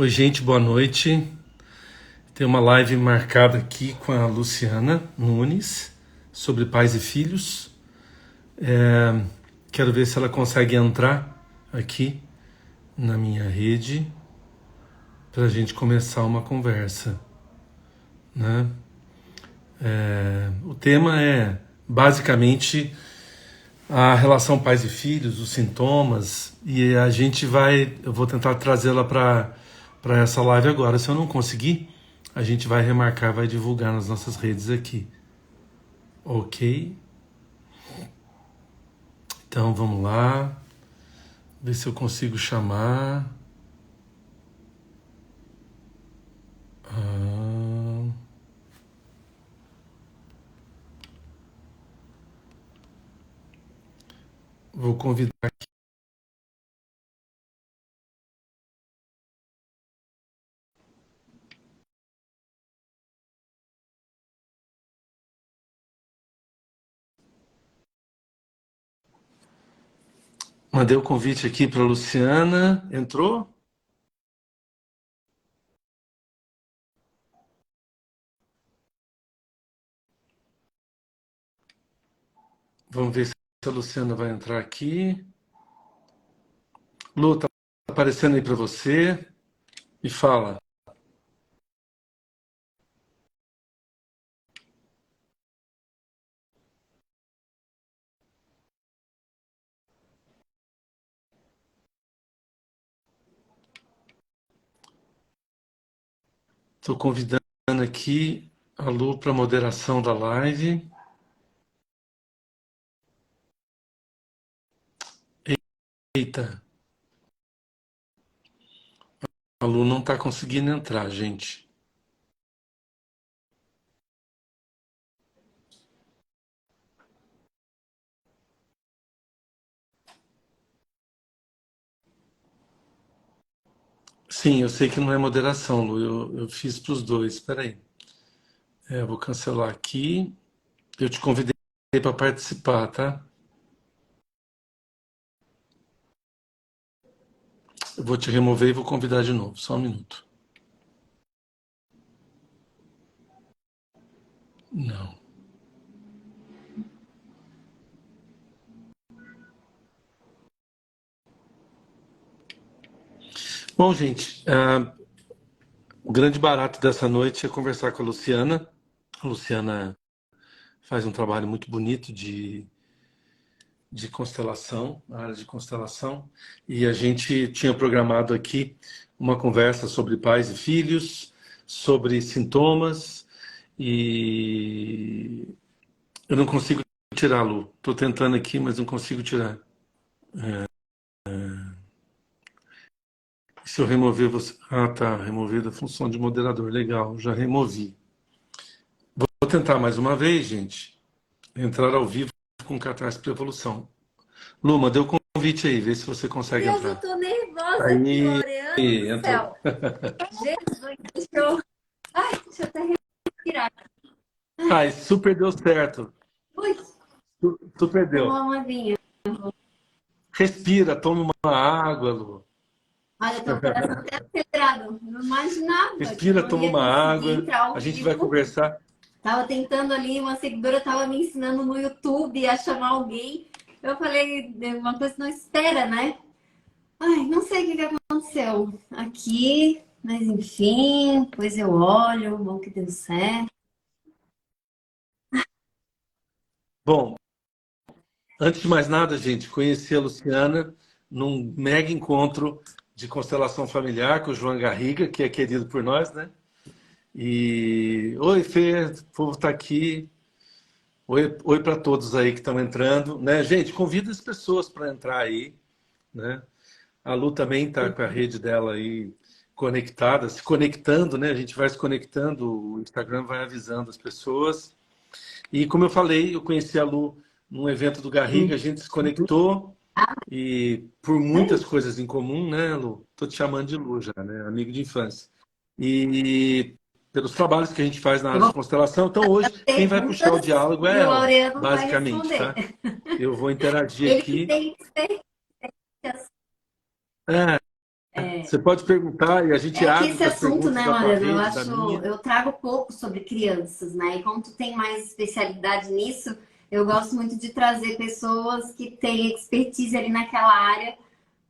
Oi, gente, boa noite. Tem uma live marcada aqui com a Luciana Nunes sobre pais e filhos. Quero ver se ela consegue entrar aqui na minha rede para a gente começar uma conversa, né? O tema é basicamente a relação pais e filhos, os sintomas, e eu vou tentar trazê-la para essa live agora. Se eu não conseguir, a gente vai remarcar, vai divulgar nas nossas redes aqui. Ok? Então vamos lá, ver se eu consigo chamar. Ah, vou convidar aqui. Mandei o convite aqui para a Luciana. Entrou? Vamos ver se a Luciana vai entrar aqui. Lu, tá aparecendo aí para você? Me fala. Estou convidando aqui a Lu para moderação da live. Eita, a Lu não está conseguindo entrar, gente. Sim, eu sei que não é moderação, Lu. Eu fiz para os dois. Espera aí. Eu vou cancelar aqui. Eu te convidei para participar, tá? Eu vou te remover e vou convidar de novo. Só um minuto. Não. Bom, gente, o grande barato dessa noite é conversar com a Luciana. A Luciana faz um trabalho muito bonito de constelação, na área de constelação, e a gente tinha programado aqui uma conversa sobre pais e filhos, sobre sintomas, e eu não consigo tirar, Lu. Estou tentando aqui, mas não consigo tirar. Se eu remover você. Ah, tá. Removida a função de moderador. Legal, já removi. Vou tentar mais uma vez, gente. Entrar ao vivo com Catarse para Evolução. Luma, dê o convite aí, vê se você consegue Deus, eu entrar. tô nervosa aqui, Aí, Laureano do entrou. céu. Jesus, deixa eu... Ai, deixa eu até respirar. Ai, super deu certo. Ui, Tu perdeu. tomar uma aguinha. Respira, toma uma água, Lu. Olha, teu coração até acelerado. Não imaginava que eu Respira, não toma ia uma conseguir água. entrar A ao gente vai vivo. conversar. Tava tentando ali, uma seguidora tava me ensinando no YouTube a chamar alguém. Eu falei, uma coisa que não espera, né? Ai, não sei o que aconteceu aqui, mas enfim, depois eu olho, bom que deu certo. Bom, antes de mais nada, gente, conheci a Luciana num mega encontro de constelação familiar com o João Garriga, que é querido por nós, né? E oi, Fê, o povo está aqui. Oi para todos aí que estão entrando, né? Gente, convida as pessoas para entrar aí, né? A Lu também está com a rede dela aí conectada, se conectando, né? A gente vai se conectando, o Instagram vai avisando as pessoas. E como eu falei, eu conheci a Lu num evento do Garriga, a gente se conectou e por muitas coisas em comum, né, Lu? Tô te chamando de Lu já, né? Amigo de infância. E pelos trabalhos que a gente faz na Eu área de vou constelação. Então hoje quem vai puxar o perguntas diálogo é e o ela, Laureano vai basicamente, responder. tá? Eu vou interagir Ele que aqui. tem experiências. É, Você pode perguntar e a gente É que abre esse para as assunto, perguntas né, da tua Mariana, rede, da minha. eu trago pouco sobre crianças, né? E como tu tem mais especialidade nisso, eu gosto muito de trazer pessoas que têm expertise ali naquela área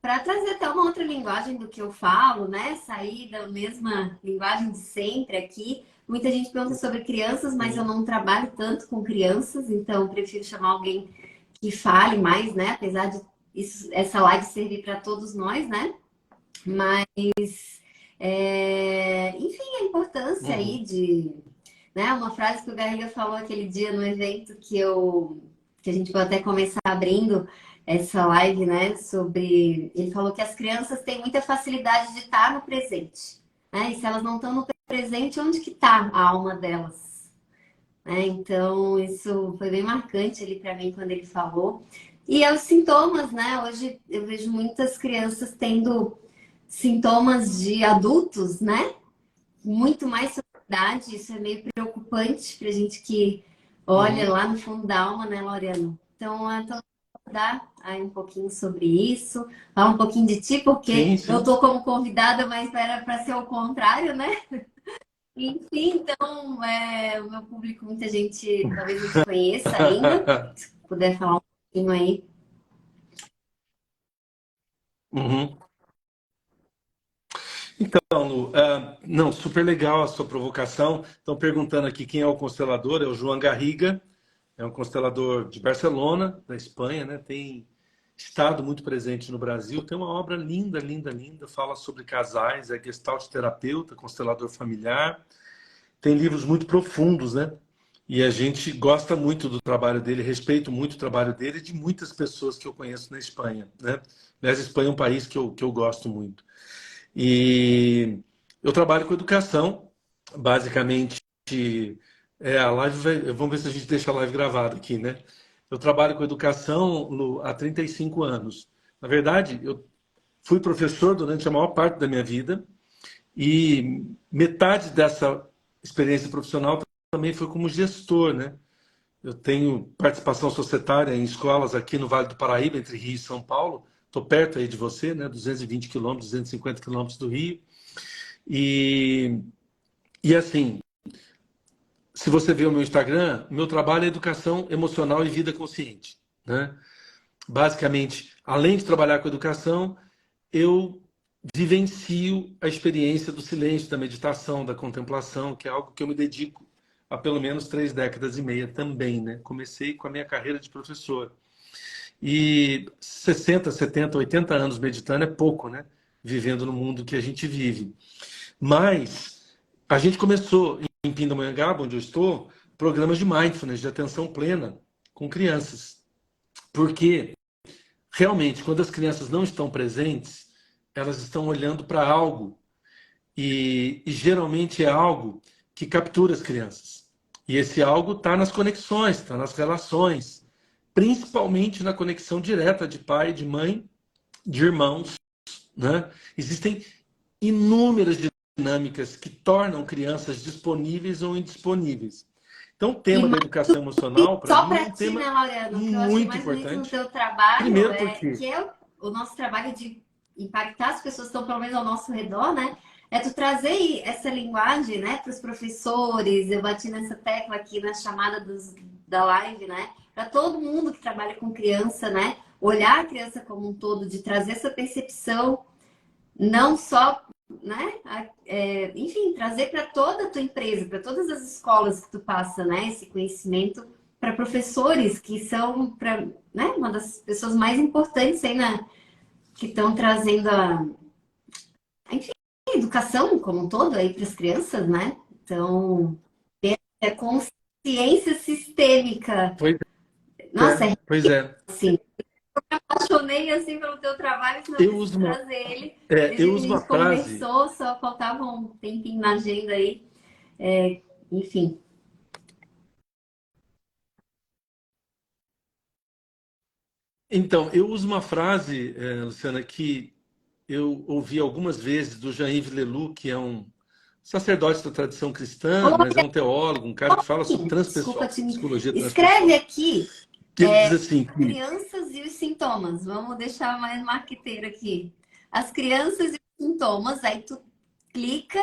para trazer até uma outra linguagem do que eu falo, né? Sair da mesma linguagem de sempre aqui. Muita gente pergunta sobre crianças, mas eu Sim. não trabalho tanto com crianças, então eu prefiro chamar alguém que fale mais, né? Apesar de essa live servir para todos nós, né? Mas, enfim, a importância Uhum. aí de, né? Uma frase que o Garriga falou aquele dia no evento que a gente pode até começar abrindo essa live, né? Sobre, ele falou que as crianças têm muita facilidade de estar no presente, né? E se elas não estão no presente, onde que está a alma delas? Né? Então, isso foi bem marcante ali para mim quando ele falou. E é os sintomas, né? Hoje eu vejo muitas crianças tendo sintomas de adultos, né? Muito mais sociedade, isso é meio preocupante para a gente que olha Uhum. lá no fundo da alma, né, Laureano? Então dar aí um pouquinho sobre isso, falar um pouquinho de ti, Sim, porque eu sim. tô como convidada, mas era para ser o contrário, né? Enfim, então, o meu público, muita gente talvez não te conheça ainda, se puder falar um pouquinho aí. Uhum. Então, Lu, não, super legal a sua provocação. Estão perguntando aqui quem é o constelador, é o João Garriga, é um constelador de Barcelona, da Espanha, né? Tem estado muito presente no Brasil, tem uma obra linda, linda, linda, fala sobre casais, é gestalt terapeuta, constelador familiar, tem livros muito profundos, né? E a gente gosta muito do trabalho dele, respeito muito o trabalho dele e de muitas pessoas que eu conheço na Espanha, né? Aliás, a Espanha é um país que eu gosto muito. E eu trabalho com educação, basicamente. A live vamos ver se a gente deixa a live gravada aqui, né? Eu trabalho com educação, Lu, há 35 anos. Na verdade, eu fui professor durante a maior parte da minha vida e metade dessa experiência profissional também foi como gestor, né? Eu tenho participação societária em escolas aqui no Vale do Paraíba, entre Rio e São Paulo. Estou perto aí de você, né? 220 quilômetros, 250 quilômetros do Rio. E, e assim, se você ver o meu Instagram, meu trabalho é educação emocional e vida consciente, né? Basicamente, além de trabalhar com educação, eu vivencio a experiência do silêncio, da meditação, da contemplação, que é algo que eu me dedico há pelo menos 3 décadas e meia também, né? Comecei com a minha carreira de professor. E 60, 70, 80 anos meditando é pouco, né? Vivendo no mundo que a gente vive. Mas a gente começou em Pindamonhangaba, onde eu estou, programas de mindfulness, de atenção plena com crianças. Porque realmente, quando as crianças não estão presentes, elas estão olhando para algo e geralmente é algo que captura as crianças. E esse algo está nas conexões, está nas relações, principalmente na conexão direta de pai, de mãe, de irmãos, né? Existem inúmeras dinâmicas que tornam crianças disponíveis ou indisponíveis. Então, o E tema da educação emocional, para só mim, é para um ti, né, tema Laureano, o que eu achei muito mais bonito no importante. teu trabalho Primeiro é porque, que o nosso trabalho de impactar as pessoas que estão pelo menos ao nosso redor, né? É tu trazer essa linguagem, né, para os professores. Eu bati nessa tecla aqui na chamada da live, né? Para todo mundo que trabalha com criança, né? Olhar a criança como um todo, de trazer essa percepção não só, né? Enfim, trazer para toda a tua empresa, para todas as escolas que tu passa, né? Esse conhecimento para professores que são, né? Uma das pessoas mais importantes aí que estão trazendo enfim, a educação como um todo aí para as crianças, né? Então, é consciência sistêmica. pois Nossa, é pois é, assim, apaixonei assim pelo teu trabalho, senão eu eu preciso uso uma, trazer ele. eu Desde que a uso uma gente frase. conversou, só faltava um tempinho na agenda aí. Enfim. Então, eu uso uma frase, Luciana, que eu ouvi algumas vezes do Jean-Yves Leloup, que é um sacerdote da tradição cristã, mas é um teólogo, um cara que fala sobre Desculpa transpessoal, te... psicologia Escreve transpessoal. aqui E ele diz assim que crianças e os sintomas. Vamos deixar mais marqueteiro aqui. As crianças e sintomas, aí tu clica,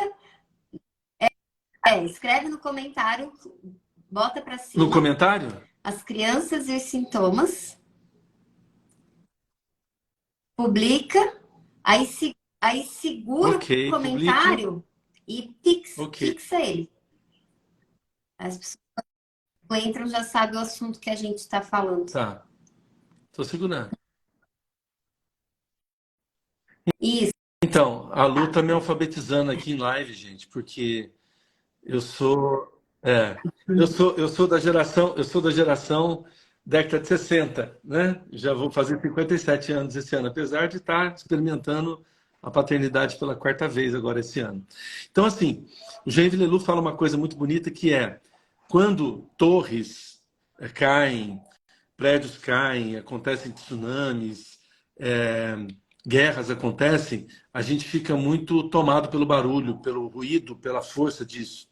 escreve no comentário, bota pra No cima comentário? as crianças e os sintomas, publica, aí segura o Ok, publique. comentário e Ok. fixa ele. As pessoas que entram já sabem o assunto que a gente está falando. Tá. Tô segurando. Isso. Então, a Lu tá me alfabetizando aqui em live, gente, porque eu sou, eu sou da geração década de 60, né? Já vou fazer 57 anos esse ano, apesar de estar experimentando a paternidade pela quarta vez agora esse ano. Então, assim, o Jean Villelu fala uma coisa muito bonita que é quando torres caem, prédios caem, acontecem tsunamis, é, guerras acontecem, a gente fica muito tomado pelo barulho, pelo ruído, pela força disso.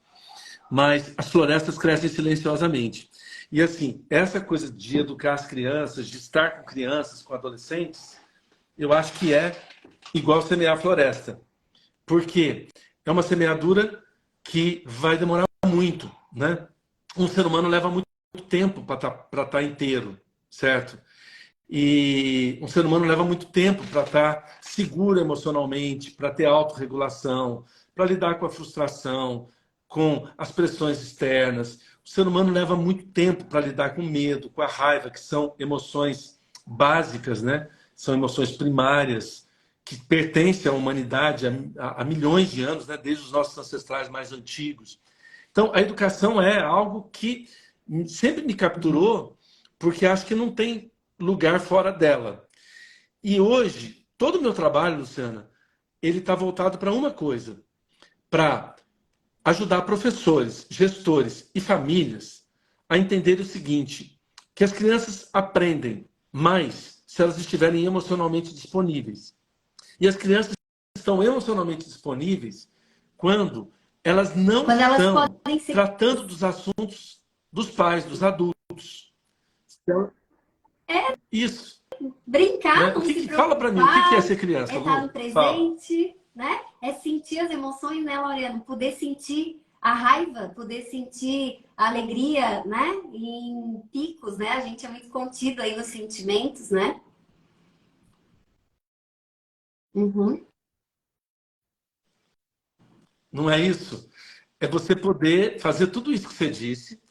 Mas as florestas crescem silenciosamente. E assim, essa coisa de educar as crianças, de estar com crianças, com adolescentes, eu acho que é igual semear a floresta. Porque é uma semeadura que vai demorar muito, né? Um ser humano leva muito tempo para estar inteiro, certo? E um ser humano leva muito tempo para estar seguro emocionalmente, para ter autorregulação, para lidar com a frustração, com as pressões externas. O ser humano leva muito tempo para lidar com o medo, com a raiva, que são emoções básicas, né? São emoções primárias, que pertencem à humanidade há milhões de anos, né? Desde os nossos ancestrais mais antigos. Então, a educação é algo que sempre me capturou, porque acho que não tem lugar fora dela. E hoje, todo o meu trabalho, Luciana, ele está voltado para uma coisa, para ajudar professores, gestores e famílias a entender o seguinte, que as crianças aprendem mais se elas estiverem emocionalmente disponíveis. E as crianças estão emocionalmente disponíveis quando elas não Quando elas estão podem ser tratando dos assuntos dos pais, dos adultos. Então, isso, brincar, né? não se Fala para mim, o que é preocupar, ser criança, é estar no Lu? Fala. presente, né? É sentir as emoções, né, Loriano? Poder sentir a raiva, poder sentir a alegria, né? Em picos, né? A gente é muito contido aí nos sentimentos, né? Uhum. Não é isso? É você poder fazer tudo isso que você disse.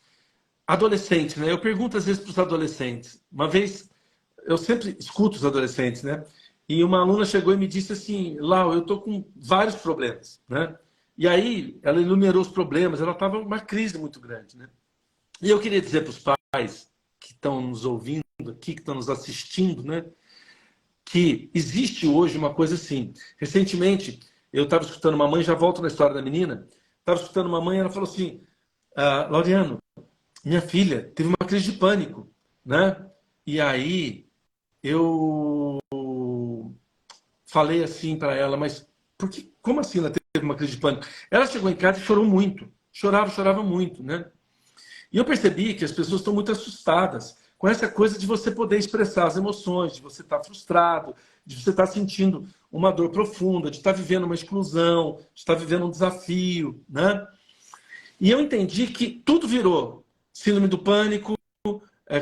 Adolescente, né? Eu pergunto às vezes para os adolescentes. Uma vez, eu sempre escuto os adolescentes, né? E uma aluna chegou e me disse assim, Lau, eu estou com vários problemas, né? E aí, ela enumerou os problemas, ela estava numa crise muito grande, né? E eu queria dizer para os pais que estão nos ouvindo aqui, que estão nos assistindo, né? Que existe hoje uma coisa assim. Recentemente, eu estava escutando uma mãe, já volto na história da menina, estava escutando uma mãe, ela falou assim, Laureano, minha filha teve uma crise de pânico, né? E aí eu falei assim para ela, mas como assim ela teve uma crise de pânico? Ela chegou em casa e chorou muito, chorava muito, né? E eu percebi que as pessoas estão muito assustadas com essa coisa de você poder expressar as emoções, de você estar frustrado, de você estar sentindo uma dor profunda, de estar vivendo uma exclusão, de estar vivendo um desafio, né? E eu entendi que tudo virou síndrome do pânico,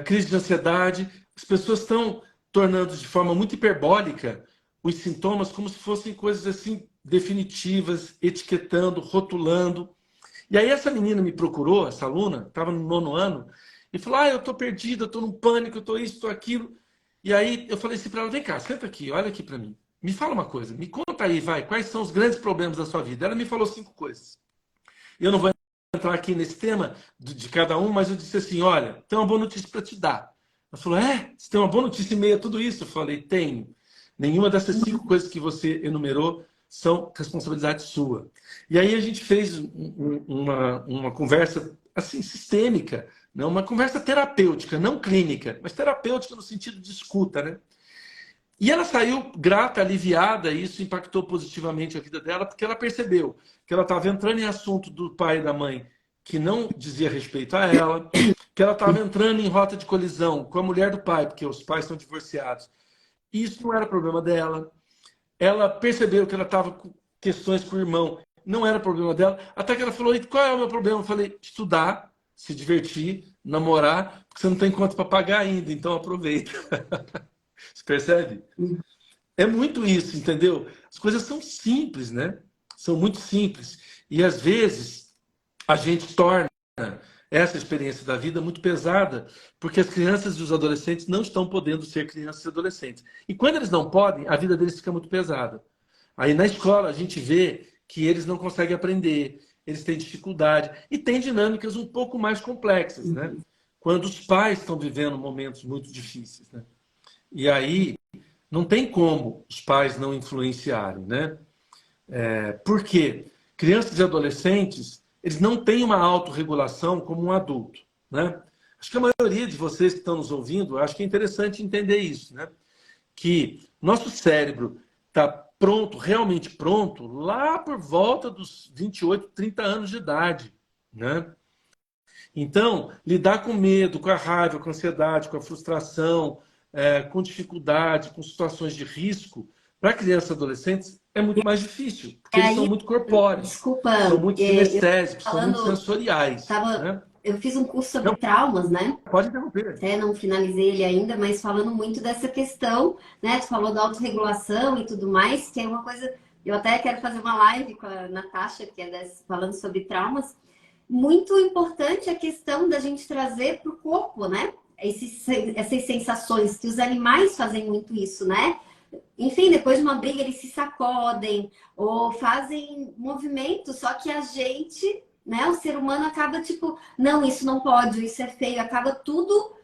crise de ansiedade. As pessoas estão tornando de forma muito hiperbólica os sintomas como se fossem coisas assim definitivas, etiquetando, rotulando. E aí essa menina me procurou, essa aluna, estava no 9º ano, e falou, eu estou perdida, eu estou num pânico, eu estou isso, estou aquilo. E aí eu falei assim para ela, vem cá, senta aqui, olha aqui para mim. Me fala uma coisa, me conta aí, vai, quais são os grandes problemas da sua vida? Ela me falou 5 coisas. Eu não vou entrar aqui nesse tema de cada um, mas eu disse assim, olha, tem uma boa notícia para te dar. Ela falou, você tem uma boa notícia em meio a tudo isso? Eu falei, tenho. Nenhuma dessas 5 coisas que você enumerou são responsabilidade sua. E aí a gente fez uma conversa assim sistêmica, né? Uma conversa terapêutica, não clínica, mas terapêutica no sentido de escuta, né? E ela saiu grata, aliviada, e isso impactou positivamente a vida dela, porque ela percebeu que ela estava entrando em assunto do pai e da mãe que não dizia respeito a ela, que ela estava entrando em rota de colisão com a mulher do pai, porque os pais são divorciados. E isso não era problema dela. ela percebeu que ela estava com questões com o irmão, não era problema dela, até que ela falou, e qual é o meu problema? Eu falei, estudar, se divertir, namorar, porque você não tem conta para pagar ainda, então aproveita. Você percebe? É muito isso, entendeu? As coisas são simples, né? São muito simples. E às vezes a gente torna essa experiência da vida muito pesada, porque as crianças e os adolescentes não estão podendo ser crianças e adolescentes. E quando eles não podem, a vida deles fica muito pesada. Aí na escola a gente vê que eles não conseguem aprender, eles têm dificuldade e têm dinâmicas um pouco mais complexas, né? Quando os pais estão vivendo momentos muito difíceis, né? E aí não tem como os pais não influenciarem, né? Por quê? Crianças e adolescentes, eles não têm uma autorregulação como um adulto, né? Acho que a maioria de vocês que estão nos ouvindo, acho que é interessante entender isso, né? Que nosso cérebro está pronto, realmente pronto, lá por volta dos 28, 30 anos de idade, né? Então, lidar com medo, com a raiva, com a ansiedade, com a frustração, com dificuldade, com situações de risco, para crianças e adolescentes é muito mais difícil, porque eles são Aí, muito corpóreos, desculpa, são muito eu sinestésicos, são muito falando, sensoriais, né? eu fiz um curso sobre Não, traumas, né? pode interromper. Até não finalizei ele ainda, mas falando muito dessa questão, né? Tu falou da autorregulação e tudo mais, que é uma coisa. Eu até quero fazer uma live com a Natasha, que é falando sobre traumas. Muito importante a questão da gente trazer para o corpo, né? Essas sensações, que os animais fazem muito isso, né? Enfim, depois de uma briga, eles se sacodem ou fazem movimentos, só que a gente, né, o ser humano acaba tipo, não, isso não pode, isso é feio, acaba tudo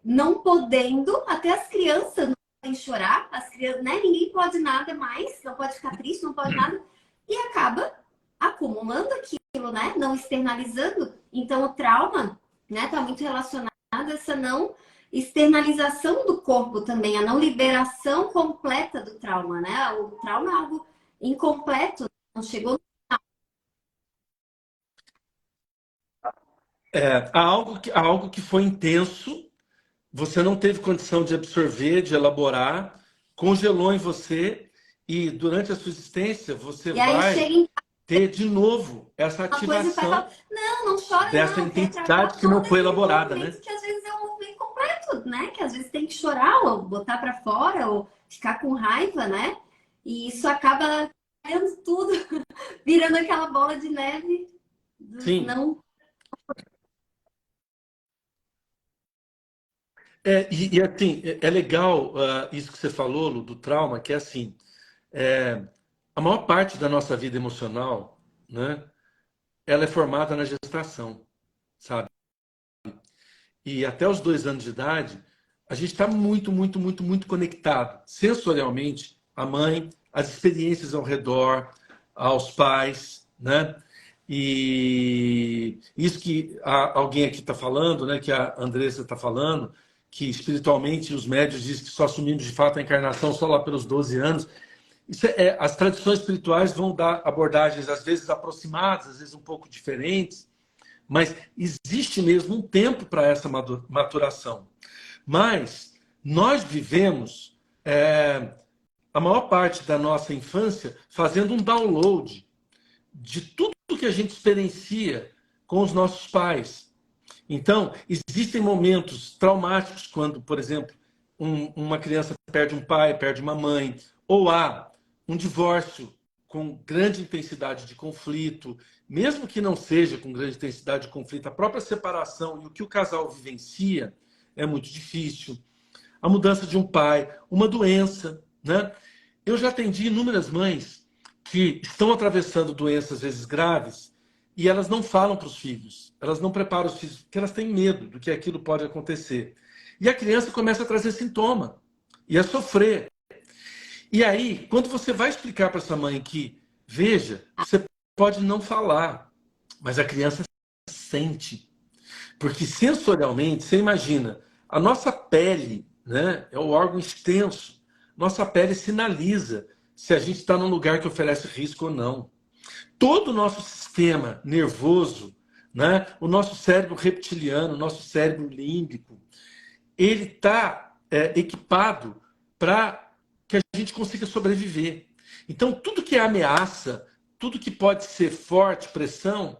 não podendo, até as crianças não podem chorar, as crianças, né, ninguém pode nada mais, não pode ficar triste, não pode nada, e acaba acumulando aquilo, né, não externalizando. Então o trauma, né, tá muito relacionado a essa não externalização do corpo também, a não liberação completa do trauma, né? O trauma é algo incompleto, não chegou. Há algo que foi intenso, você não teve condição de absorver, de elaborar, congelou em você e durante a sua existência você E aí vai chega em ter de novo essa uma coisa e ativação fala, não chora dessa não, quer intensidade travar que não todo foi esse elaborada, né? movimento que às vezes é um movimento completo, né? Que às vezes tem que chorar ou botar para fora ou ficar com raiva, né? E isso acaba virando tudo, virando aquela bola de neve dos Sim. não. E assim, é legal isso que você falou, Lu, do trauma, que é assim, a maior parte da nossa vida emocional, né, ela é formada na gestação, sabe? E até os 2 anos de idade, a gente está muito, muito, muito, muito conectado, sensorialmente, à mãe, às experiências ao redor, aos pais, né? E isso que alguém aqui está falando, né, que a Andressa está falando, que espiritualmente os médios dizem que só assumimos de fato a encarnação só lá pelos 12 anos. As tradições espirituais vão dar abordagens às vezes aproximadas, às vezes um pouco diferentes, mas existe mesmo um tempo para essa maturação. Mas nós vivemos a maior parte da nossa infância fazendo um download de tudo que a gente experiencia com os nossos pais. Então, existem momentos traumáticos quando, por exemplo, uma criança perde um pai, perde uma mãe, ou há um divórcio com grande intensidade de conflito, mesmo que não seja com grande intensidade de conflito, a própria separação e o que o casal vivencia é muito difícil. A mudança de um pai, uma doença, né? Eu já atendi inúmeras mães que estão atravessando doenças, às vezes graves, e elas não falam para os filhos, elas não preparam os filhos, porque elas têm medo do que aquilo pode acontecer. E a criança começa a trazer sintoma, e a sofrer. E aí, quando você vai explicar para essa mãe que, veja, você pode não falar, mas a criança sente. Porque sensorialmente, você imagina, a nossa pele, né, é o órgão extenso, nossa pele sinaliza se a gente está num lugar que oferece risco ou não. Todo o nosso sistema nervoso, né, o nosso cérebro reptiliano, o nosso cérebro límbico, ele está equipado para que a gente consiga sobreviver. Então, tudo que é ameaça, tudo que pode ser forte, pressão,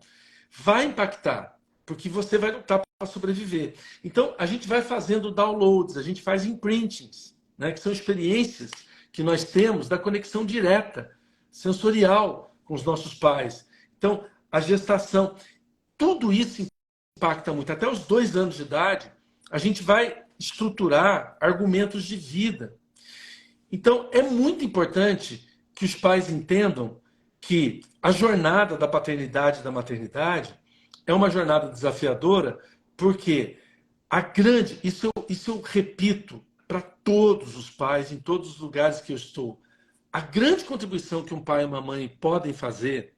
vai impactar, porque você vai lutar para sobreviver. Então, a gente vai fazendo downloads, a gente faz imprintings, né, que são experiências que nós temos da conexão direta, sensorial com os nossos pais. Então, a gestação, tudo isso impacta muito. Até os 2 anos de idade, a gente vai estruturar argumentos de vida. Então, é muito importante que os pais entendam que a jornada da paternidade e da maternidade é uma jornada desafiadora, porque isso eu repito para todos os pais, em todos os lugares que eu estou, a grande contribuição que um pai e uma mãe podem fazer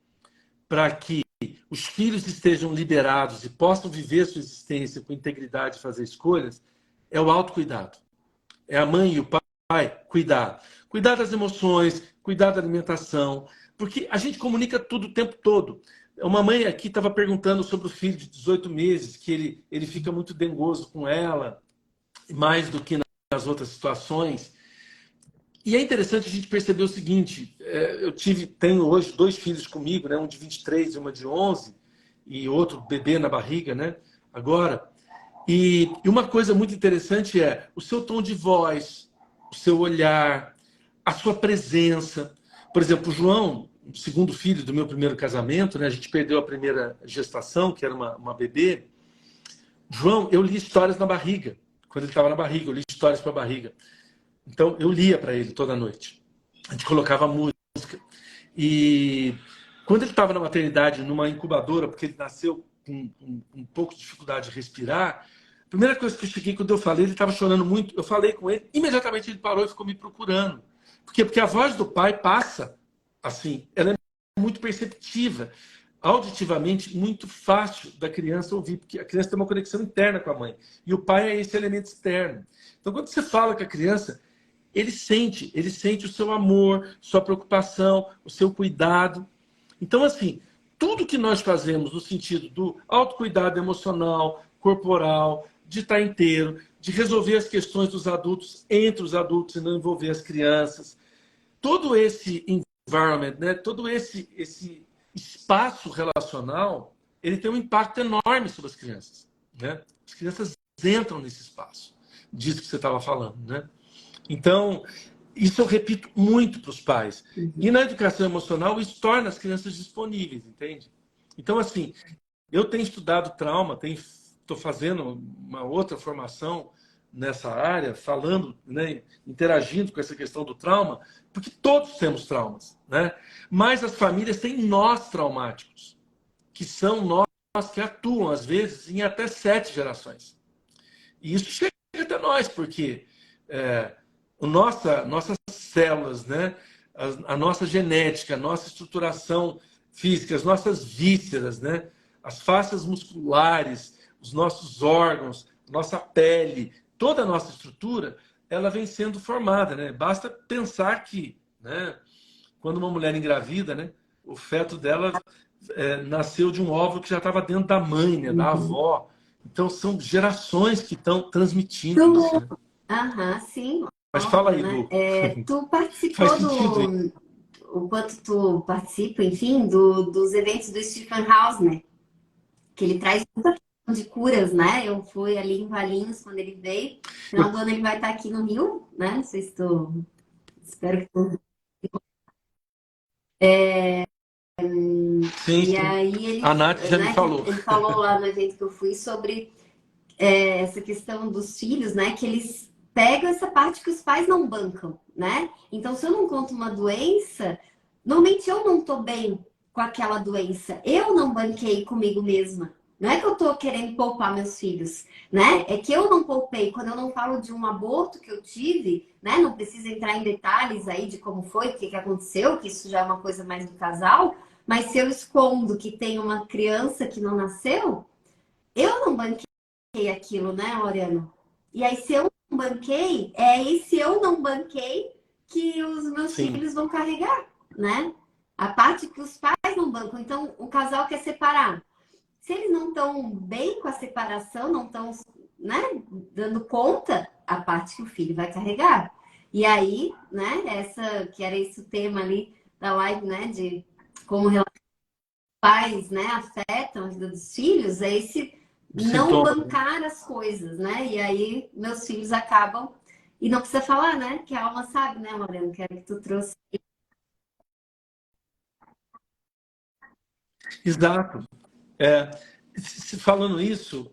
para que os filhos estejam liberados e possam viver sua existência com integridade e fazer escolhas, é o autocuidado. É a mãe e o pai cuidar. Cuidar das emoções, cuidar da alimentação, porque a gente comunica tudo o tempo todo. Uma mãe aqui estava perguntando sobre o filho de 18 meses, que ele fica muito dengoso com ela, mais do que nas outras situações. E é interessante a gente perceber o seguinte, tenho hoje 2 filhos comigo, né, um de 23 e uma de 11, e outro bebê na barriga, né, agora. E uma coisa muito interessante é o seu tom de voz, o seu olhar, a sua presença. Por exemplo, o João, o segundo filho do meu primeiro casamento, né, a gente perdeu a primeira gestação, que era uma bebê. João, eu li histórias na barriga. Quando ele estava na barriga, eu li histórias para a barriga. Então, eu lia para ele toda noite. A gente colocava música. E quando ele estava na maternidade, numa incubadora, porque ele nasceu com um pouco de dificuldade de respirar, a primeira coisa que eu cheguei, quando eu falei, ele estava chorando muito, eu falei com ele, imediatamente ele parou e ficou me procurando. Por quê? Porque a voz do pai passa, assim, ela é muito perceptiva, auditivamente muito fácil da criança ouvir, porque a criança tem uma conexão interna com a mãe. E o pai é esse elemento externo. Então, quando você fala com a criança, ele sente o seu amor, sua preocupação, o seu cuidado. Então, assim, tudo que nós fazemos no sentido do autocuidado emocional, corporal, de estar inteiro, de resolver as questões dos adultos entre os adultos e não envolver as crianças, todo esse environment, né, todo esse espaço relacional, ele tem um impacto enorme sobre as crianças, né? As crianças entram nesse espaço, disso que você estava falando, né? Então, isso eu repito muito para os pais. E na educação emocional, isso torna as crianças disponíveis, entende? Então, assim, eu tenho estudado trauma, estou fazendo uma outra formação nessa área, falando, né, interagindo com essa questão do trauma, porque todos temos traumas, né? Mas as famílias têm nós traumáticos, que são nós que atuam, às vezes, em até 7 gerações. E isso chega até nós, porque nossas células, né? A nossa genética, a nossa estruturação física, as nossas vísceras, né? As fáscias musculares, os nossos órgãos, nossa pele, toda a nossa estrutura, ela vem sendo formada, né? Basta pensar que, né, quando uma mulher engravida, né, o feto dela nasceu de um óvulo que já estava dentro da mãe, né, da avó. Então, são gerações que estão transmitindo isso, né? Aham, sim, Mas fala óbvio, aí, né? Du. Tu Faz participou sentido isso. o quanto tu participa, enfim, dos eventos do Stephen House, né? Que ele traz muita questão de curas, né? Eu fui ali em Valinhos quando ele veio. No final do ano ele vai estar aqui no Rio, né? Não sei se tu... Espero que tu... Sim, E sim. aí ele, A Nath já me né, falou. ele falou lá no evento que eu fui sobre essa questão dos filhos, né? Que eles pegam essa parte que os pais não bancam, né? Então, se eu não conto uma doença, normalmente eu não tô bem com aquela doença. Eu não banquei comigo mesma. Não é que eu tô querendo poupar meus filhos, né? É que eu não poupei. Quando eu não falo de um aborto que eu tive, né? Não precisa entrar em detalhes aí de como foi, o que aconteceu, que isso já é uma coisa mais do casal. Mas se eu escondo que tem uma criança que não nasceu, eu não banquei aquilo, né, Oriano? E aí, se eu não banquei, é esse eu não banquei que os meus Sim, filhos vão carregar, né? A parte que os pais não bancam. Então, o casal quer separar. Se eles não estão bem com a separação, não estão, né, dando conta, a parte que o filho vai carregar. E aí, né, que era esse o tema ali da live, né, de como pais, né, afetam a vida dos filhos, é esse não Sintoma. bancar as coisas, né? E aí meus filhos acabam, e não precisa falar, né? Que a alma sabe, né, Moreno? Que era que tu trouxe. Exato. É, falando isso,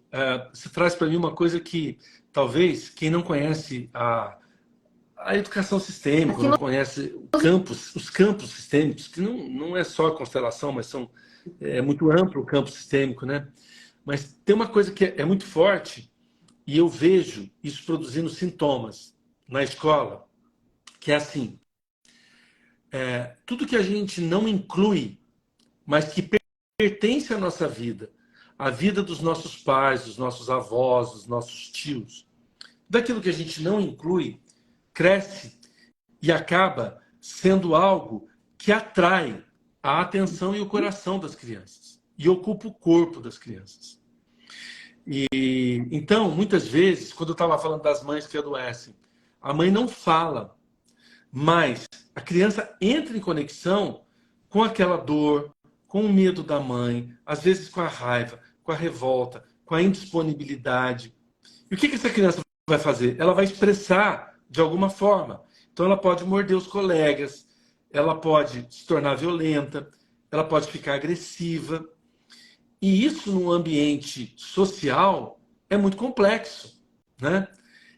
você traz para mim uma coisa que talvez quem não conhece a educação A sistêmica, não conhece os campos sistêmicos, que não é só a constelação, mas é muito amplo o campo sistêmico, né? Mas tem uma coisa que é muito forte, e eu vejo isso produzindo sintomas na escola, que é assim, tudo que a gente não inclui, mas que pertence à nossa vida, à vida dos nossos pais, dos nossos avós, dos nossos tios, daquilo que a gente não inclui, cresce e acaba sendo algo que atrai a atenção e o coração das crianças e ocupa o corpo das crianças. E então, muitas vezes, quando eu estava falando das mães que adoecem, a mãe não fala, mas a criança entra em conexão com aquela dor, com o medo da mãe, às vezes com a raiva, com a revolta, com a indisponibilidade. E o que essa criança vai fazer? Ela vai expressar de alguma forma. Então ela pode morder os colegas, ela pode se tornar violenta, ela pode ficar agressiva. E isso no ambiente social é muito complexo, né?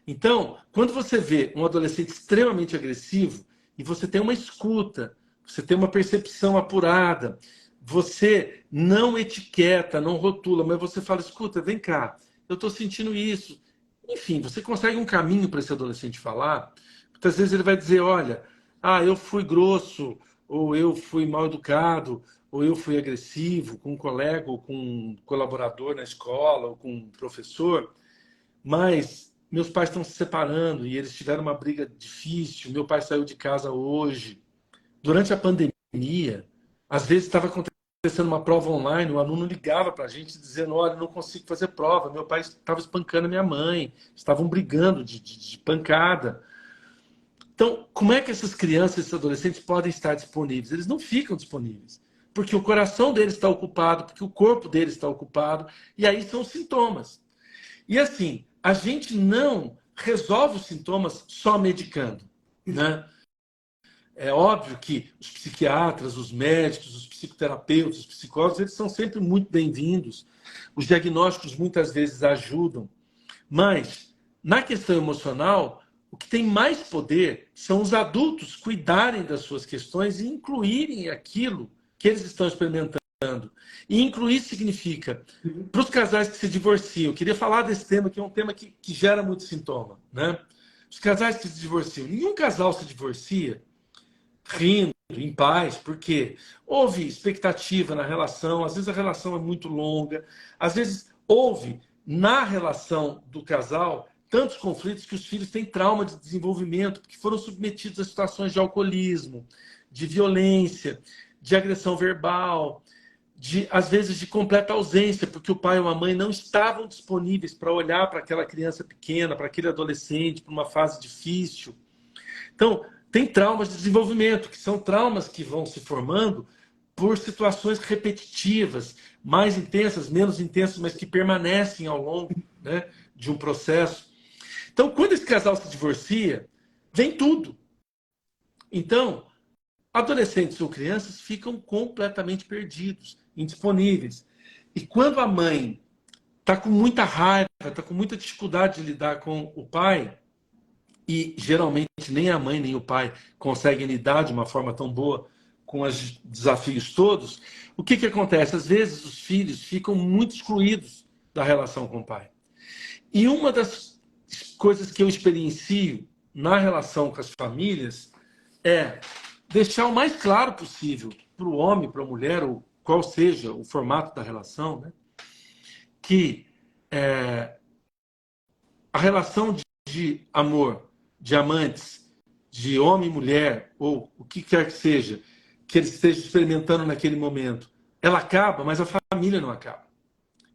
Então, quando você vê um adolescente extremamente agressivo e você tem uma escuta, você tem uma percepção apurada, você não etiqueta, não rotula, mas você fala, escuta, vem cá, eu estou sentindo isso. Enfim, você consegue um caminho para esse adolescente falar. Muitas vezes ele vai dizer, olha, eu fui grosso, ou eu fui mal educado, ou eu fui agressivo com um colega, ou com um colaborador na escola, ou com um professor, mas meus pais estão se separando e eles tiveram uma briga difícil. Meu pai saiu de casa hoje. Durante a pandemia, às vezes estava acontecendo uma prova online, o aluno ligava para a gente dizendo, olha, não consigo fazer prova, meu pai estava espancando a minha mãe, estavam brigando de pancada. Então, como é que essas crianças, esses adolescentes podem estar disponíveis? Eles não ficam disponíveis, porque o coração deles está ocupado, porque o corpo deles está ocupado, e aí são os sintomas. E assim, a gente não resolve os sintomas só medicando, né? É óbvio que os psiquiatras, os médicos, os psicoterapeutas, os psicólogos, eles são sempre muito bem-vindos. Os diagnósticos muitas vezes ajudam, mas na questão emocional, o que tem mais poder são os adultos cuidarem das suas questões e incluírem aquilo que eles estão experimentando. E incluir significa, para os casais que se divorciam, eu queria falar desse tema, que é um tema que gera muito sintoma, né? Os casais que se divorciam, nenhum casal se divorcia rindo, em paz, porque houve expectativa na relação, às vezes a relação é muito longa, às vezes houve na relação do casal tantos conflitos que os filhos têm trauma de desenvolvimento, porque foram submetidos a situações de alcoolismo, de violência, de agressão verbal, às vezes de completa ausência, porque o pai ou a mãe não estavam disponíveis para olhar para aquela criança pequena, para aquele adolescente, para uma fase difícil. Então, tem traumas de desenvolvimento, que são traumas que vão se formando por situações repetitivas, mais intensas, menos intensas, mas que permanecem ao longo, né, de um processo. Então, quando esse casal se divorcia, vem tudo. Então, adolescentes ou crianças ficam completamente perdidos, indisponíveis. E quando a mãe está com muita raiva, está com muita dificuldade de lidar com o pai, e geralmente nem a mãe nem o pai conseguem lidar de uma forma tão boa com os desafios todos, o que acontece? Às vezes os filhos ficam muito excluídos da relação com o pai. E uma das coisas que eu experiencio na relação com as famílias é deixar o mais claro possível para o homem, para a mulher, ou qual seja o formato da relação, né, que a relação de amor, de amantes, de homem e mulher, ou o que quer que seja, que eles estejam experimentando naquele momento, ela acaba, mas a família não acaba.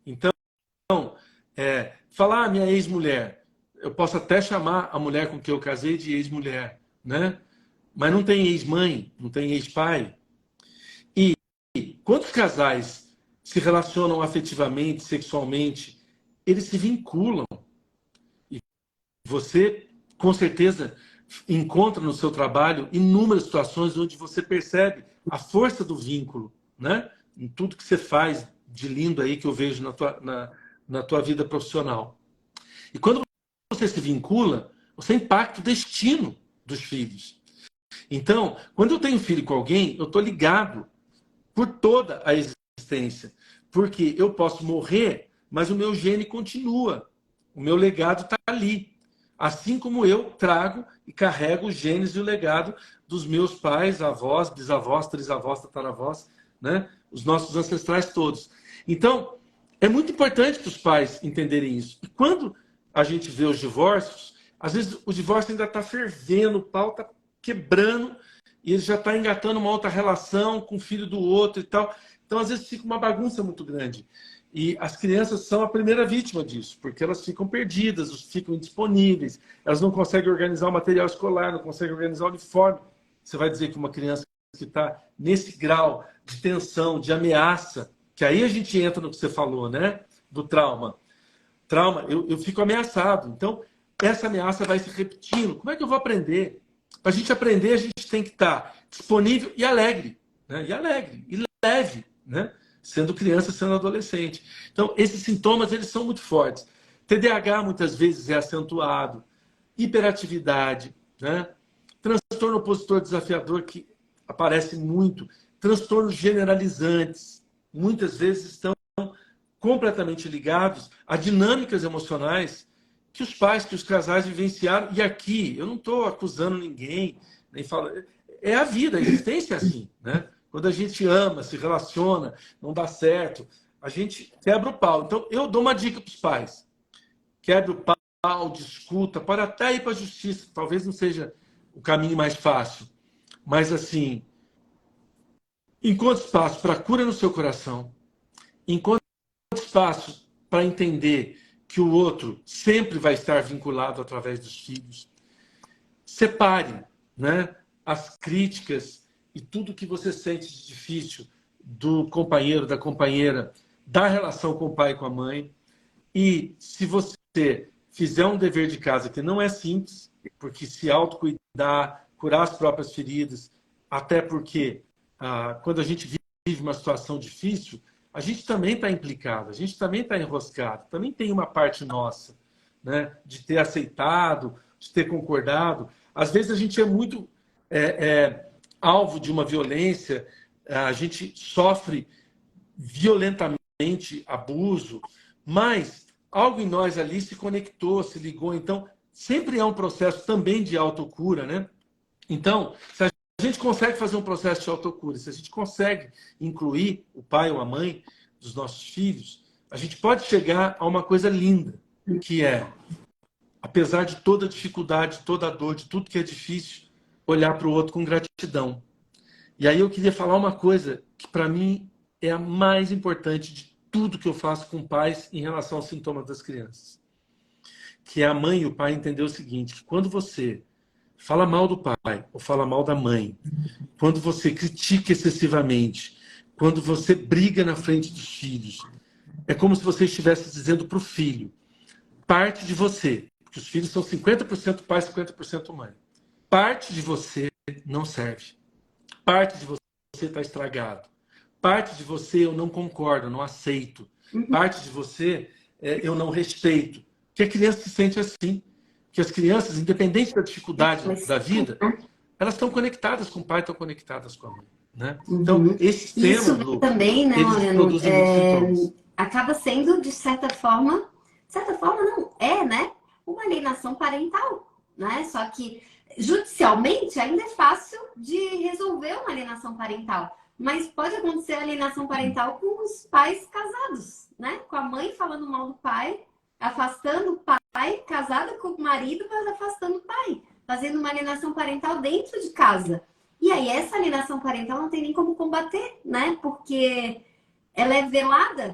Então, falar minha ex-mulher, eu posso até chamar a mulher com quem eu casei de ex-mulher, né? Mas não tem ex-mãe, não tem ex-pai. E quando os casais se relacionam afetivamente, sexualmente, eles se vinculam. E você, com certeza, encontra no seu trabalho inúmeras situações onde você percebe a força do vínculo, né? Em tudo que você faz de lindo aí que eu vejo na tua vida profissional. E quando você se vincula, você impacta o destino dos filhos. Então, quando eu tenho filho com alguém, eu estou ligado por toda a existência. Porque eu posso morrer, mas o meu gene continua. O meu legado está ali. Assim como eu trago e carrego os genes e o legado dos meus pais, avós, bisavós, trisavós, tataravós, né? Os nossos ancestrais todos. Então, é muito importante para os pais entenderem isso. E quando a gente vê os divórcios, às vezes o divórcio ainda está fervendo, o pau está quebrando, e ele já está engatando uma outra relação com o filho do outro e tal. Então, às vezes, fica uma bagunça muito grande. E as crianças são a primeira vítima disso, porque elas ficam perdidas, ficam indisponíveis, elas não conseguem organizar o material escolar, não conseguem organizar o uniforme. Você vai dizer que uma criança que está nesse grau de tensão, de ameaça, que aí a gente entra no que você falou, né? Do trauma. Trauma, eu fico ameaçado. Então, essa ameaça vai se repetindo. Como é que eu vou aprender? Para a gente aprender, a gente tem que estar disponível e alegre, né? E leve, né? Sendo criança, sendo adolescente. Então, esses sintomas, eles são muito fortes. TDAH, muitas vezes, é acentuado. Hiperatividade, né? Transtorno opositor desafiador, que aparece muito. Transtornos generalizantes, muitas vezes estão completamente ligados a dinâmicas emocionais que os pais, que os casais vivenciaram. E aqui, eu não estou acusando ninguém, nem falo... É a vida, a existência é assim, né? Quando a gente ama, se relaciona, não dá certo, a gente quebra o pau. Então, eu dou uma dica para os pais. Quebra o pau, discuta, pode até ir para a justiça. Talvez não seja o caminho mais fácil. Mas, assim, encontre espaço para cura no seu coração. Encontre espaço para entender que o outro sempre vai estar vinculado através dos filhos. Separe, né, as críticas e tudo que você sente de difícil do companheiro, da companheira, da relação com o pai e com a mãe. E se você fizer um dever de casa que não é simples, porque se autocuidar, curar as próprias feridas, até porque quando a gente vive uma situação difícil, a gente também está implicado, a gente também está enroscado, também tem uma parte nossa, né, de ter aceitado, de ter concordado. Às vezes a gente é muito alvo de uma violência, a gente sofre violentamente abuso, mas algo em nós ali se conectou, se ligou. Então, sempre é um processo também de autocura, né? Então, se a gente consegue fazer um processo de autocura, se a gente consegue incluir o pai ou a mãe dos nossos filhos, a gente pode chegar a uma coisa linda, que é, apesar de toda a dificuldade, toda a dor, de tudo que é difícil, olhar para o outro com gratidão. E aí eu queria falar uma coisa que para mim é a mais importante de tudo que eu faço com pais em relação aos sintomas das crianças. Que é a mãe e o pai entender o seguinte, que quando você fala mal do pai ou fala mal da mãe, quando você critica excessivamente, quando você briga na frente dos filhos, é como se você estivesse dizendo para o filho, parte de você, porque os filhos são 50% pai, 50% mãe, parte de você não serve. Parte de você está estragado. Parte de você eu não concordo, não aceito. Parte de você eu não respeito. Que a criança se sente assim. Que as crianças, independente da dificuldade da vida, elas estão conectadas com o pai, estão conectadas com a mãe. Né? Então, esses temas, Isso Lu, também, né, eles Moreno, produzem muitos sintomas. acaba sendo, de certa forma não, né? Uma alienação parental, né? Só que judicialmente ainda é fácil de resolver uma alienação parental. Mas pode acontecer alienação parental com os pais casados, né? Com a mãe falando mal do pai, afastando o pai, casada com o marido, mas afastando o pai. Fazendo uma alienação parental dentro de casa. E aí essa alienação parental não tem nem como combater, né? Porque ela é velada,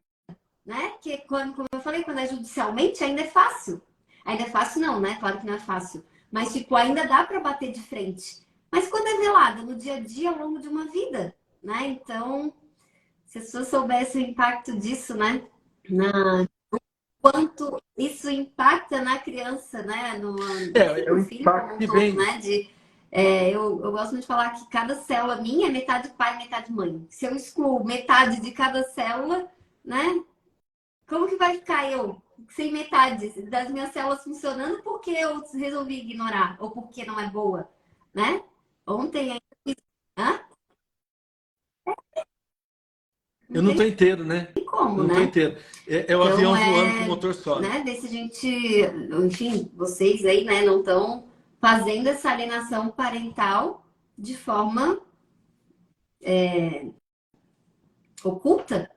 né? Que quando, como eu falei, quando é judicialmente ainda é fácil. Ainda é fácil não, né? Claro que não é fácil. Mas, tipo, ainda dá para bater de frente. Mas quando é velada, no dia a dia, ao longo de uma vida, né? Então, se as pessoas soubessem o impacto disso, né? Na, quanto isso impacta na criança, né? Enfim, É o no filho impacto como um que todo, vem. né? Eu gosto muito de falar que cada célula minha é metade pai, metade mãe. Se eu excluo metade de cada célula, né? Como que vai ficar eu sem metade das minhas células funcionando porque eu resolvi ignorar ou porque não é boa, né? Ontem ainda... Hã? Eu Não não tem estou inteiro, né? Eu como, não estou né? inteiro. É o Então, avião voando com o motor só, né? né, ver se a gente, enfim, vocês aí, né, não estão fazendo essa alienação parental de forma oculta.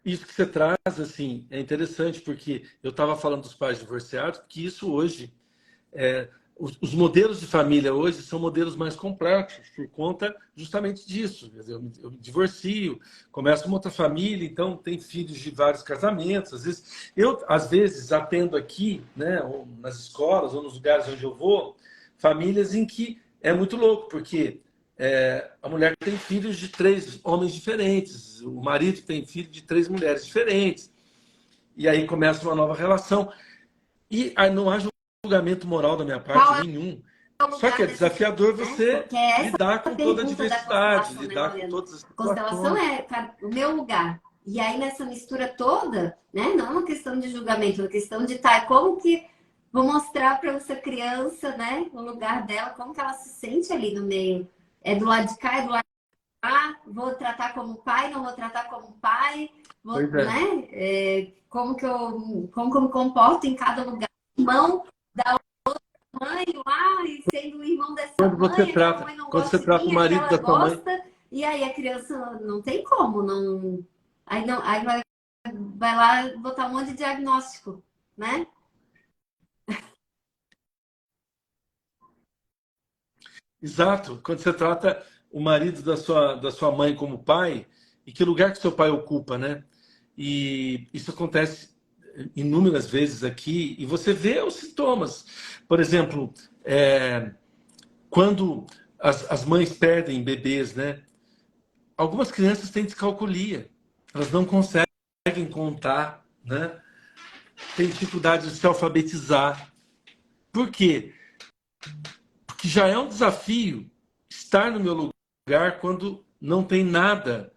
Isso que você traz, assim, é interessante, porque eu estava falando dos pais divorciados, que isso hoje, os modelos de família hoje são modelos mais complexos, por conta justamente disso. Quer dizer, eu me divorcio, começo uma outra família, então tem filhos de vários casamentos. Às vezes, atendo aqui, né, ou nas escolas, ou nos lugares onde eu vou, famílias em que é muito louco, porque a mulher tem filhos de 3 homens diferentes, o marido tem filho de 3 mulheres diferentes, e aí começa uma nova relação. E aí não há julgamento moral da minha parte Qual é nenhum. o Só que lugar é dessa, desafiador né? você Porque é essa lidar a com toda a pergunta da diversidade, constelação, né, lidar com Mariana? todas as Constelação situações. é o meu lugar. E aí, nessa mistura toda, né, não é uma questão de julgamento, é uma questão de tá, como que vou mostrar para essa criança, né, o lugar dela, como que ela se sente ali no meio. É do lado de cá, é do lado de cá, vou tratar como pai, não vou tratar como pai, Pois é. né? Como que eu me comporto em cada lugar. Irmão da mãe lá, e sendo o irmão dessa mãe, aquela mãe não Quando você gosta de trata o mim, marido aquela da sua mãe, gosta, e aí a criança não tem como, não. Aí não, aí vai lá botar um monte de diagnóstico, né? exato, quando você trata o marido da sua mãe como pai, e que lugar que seu pai ocupa, né? E isso acontece inúmeras vezes aqui, e você vê os sintomas. Por exemplo, quando as mães perdem bebês, né? Algumas crianças têm descalculia, elas não conseguem contar, né? Têm dificuldade de se alfabetizar. Por quê? Porque já é um desafio estar no meu lugar quando não tem nada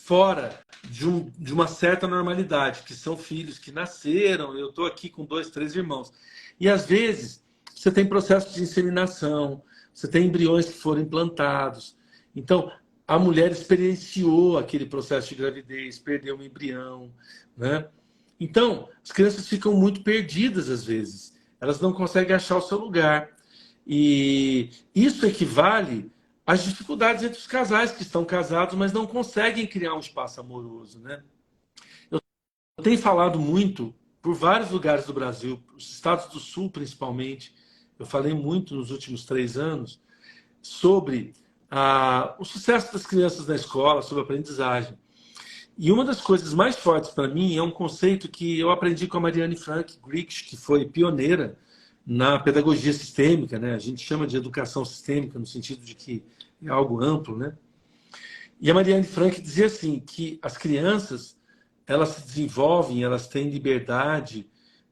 fora de uma certa normalidade, que são filhos que nasceram, eu estou aqui com 2, 3 irmãos. E às vezes você tem processo de inseminação, você tem embriões que foram implantados. Então, a mulher experienciou aquele processo de gravidez, perdeu um embrião, né? Então, as crianças ficam muito perdidas às vezes. Elas não conseguem achar o seu lugar. E isso equivale às dificuldades entre os casais que estão casados, mas não conseguem criar um espaço amoroso, né? Eu tenho falado muito por vários lugares do Brasil, os estados do Sul principalmente. Eu falei muito nos últimos 3 anos sobre o sucesso das crianças na escola, sobre a aprendizagem. E uma das coisas mais fortes para mim é um conceito que eu aprendi com a Marianne Frank Griggs, que foi pioneira na pedagogia sistêmica, né? A gente chama de educação sistêmica no sentido de que é algo amplo, né? E a Marianne Frank dizia assim que as crianças elas se desenvolvem, elas têm liberdade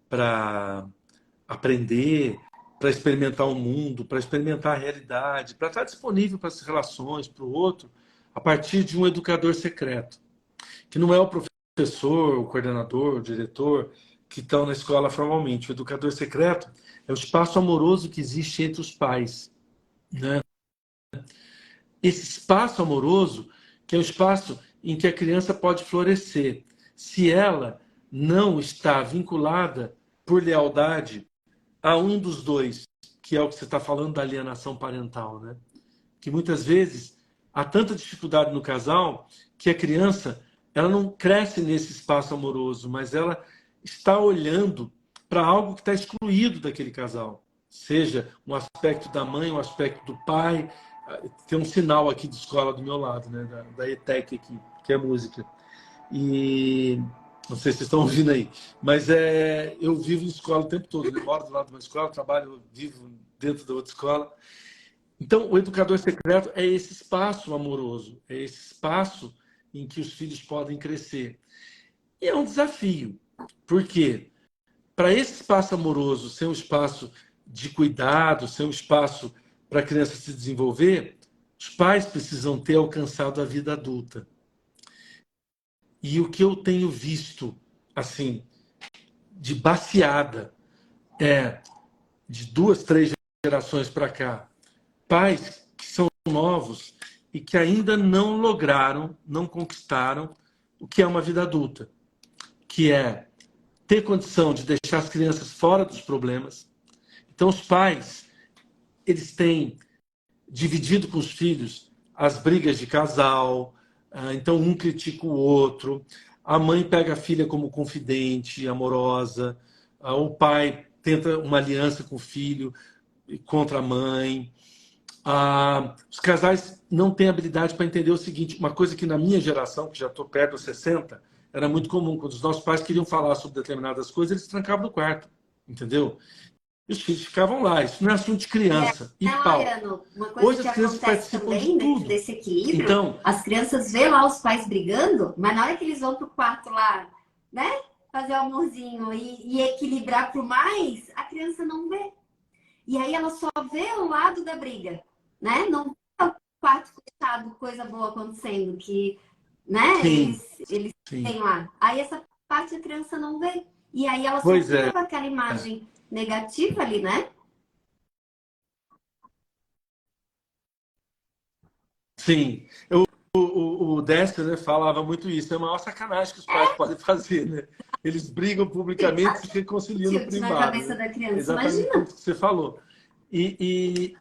para aprender, para experimentar o mundo, para experimentar a realidade, para estar disponível para as relações, para o outro, a partir de um educador secreto, que não é o professor, o coordenador, o diretor que estão na escola formalmente. O educador secreto é o espaço amoroso que existe entre os pais, né? Esse espaço amoroso, que é o espaço em que a criança pode florescer, se ela não está vinculada por lealdade a um dos dois, que é o que você está falando da alienação parental, né? Que muitas vezes há tanta dificuldade no casal que a criança ela não cresce nesse espaço amoroso, mas ela está olhando para algo que está excluído daquele casal. Seja um aspecto da mãe, um aspecto do pai. Tem um sinal aqui de escola do meu lado, né? da ETEC aqui, que é música. E não sei se vocês estão ouvindo aí, mas eu vivo em escola o tempo todo, né? Moro do lado de uma escola, trabalho, vivo dentro da outra escola. Então, o educador secreto é esse espaço amoroso, é esse espaço em que os filhos podem crescer. E é um desafio, porque para esse espaço amoroso ser um espaço de cuidado, ser um espaço para a criança se desenvolver, os pais precisam ter alcançado a vida adulta. E o que eu tenho visto, assim, de baseada, de 2, 3 gerações para cá, pais que são novos e que ainda não lograram, não conquistaram o que é uma vida adulta, que é ter condição de deixar as crianças fora dos problemas. Então, os pais, eles têm dividido com os filhos as brigas de casal, então um critica o outro, a mãe pega a filha como confidente, amorosa, o pai tenta uma aliança com o filho contra a mãe. Os casais não têm habilidade para entender o seguinte, uma coisa que na minha geração, que já estou perto dos 60, era muito comum, quando os nossos pais queriam falar sobre determinadas coisas, eles trancavam no quarto, entendeu? E os filhos ficavam lá, isso não é assunto de criança, e Não, pau. Ariano, uma coisa Hoje que as crianças acontece participam de também dentro tudo. desse equilíbrio, Então, as crianças vê lá os pais brigando, mas na hora que eles vão pro quarto lá, né, fazer o amorzinho e equilibrar pro mais, a criança não vê. E aí ela só vê o lado da briga, né? Não vê o quarto fechado, coisa boa acontecendo, que, né, sim, eles têm sim. lá. Aí essa parte a criança não vê. E aí ela só Pois fica é, com aquela imagem negativa ali, né? sim. O Décio, né, falava muito isso. É a maior sacanagem que os pais podem fazer, né? Eles brigam publicamente e se reconciliam no Tilt na privado, cabeça né? da criança, Exatamente imagina. isso que você falou. E,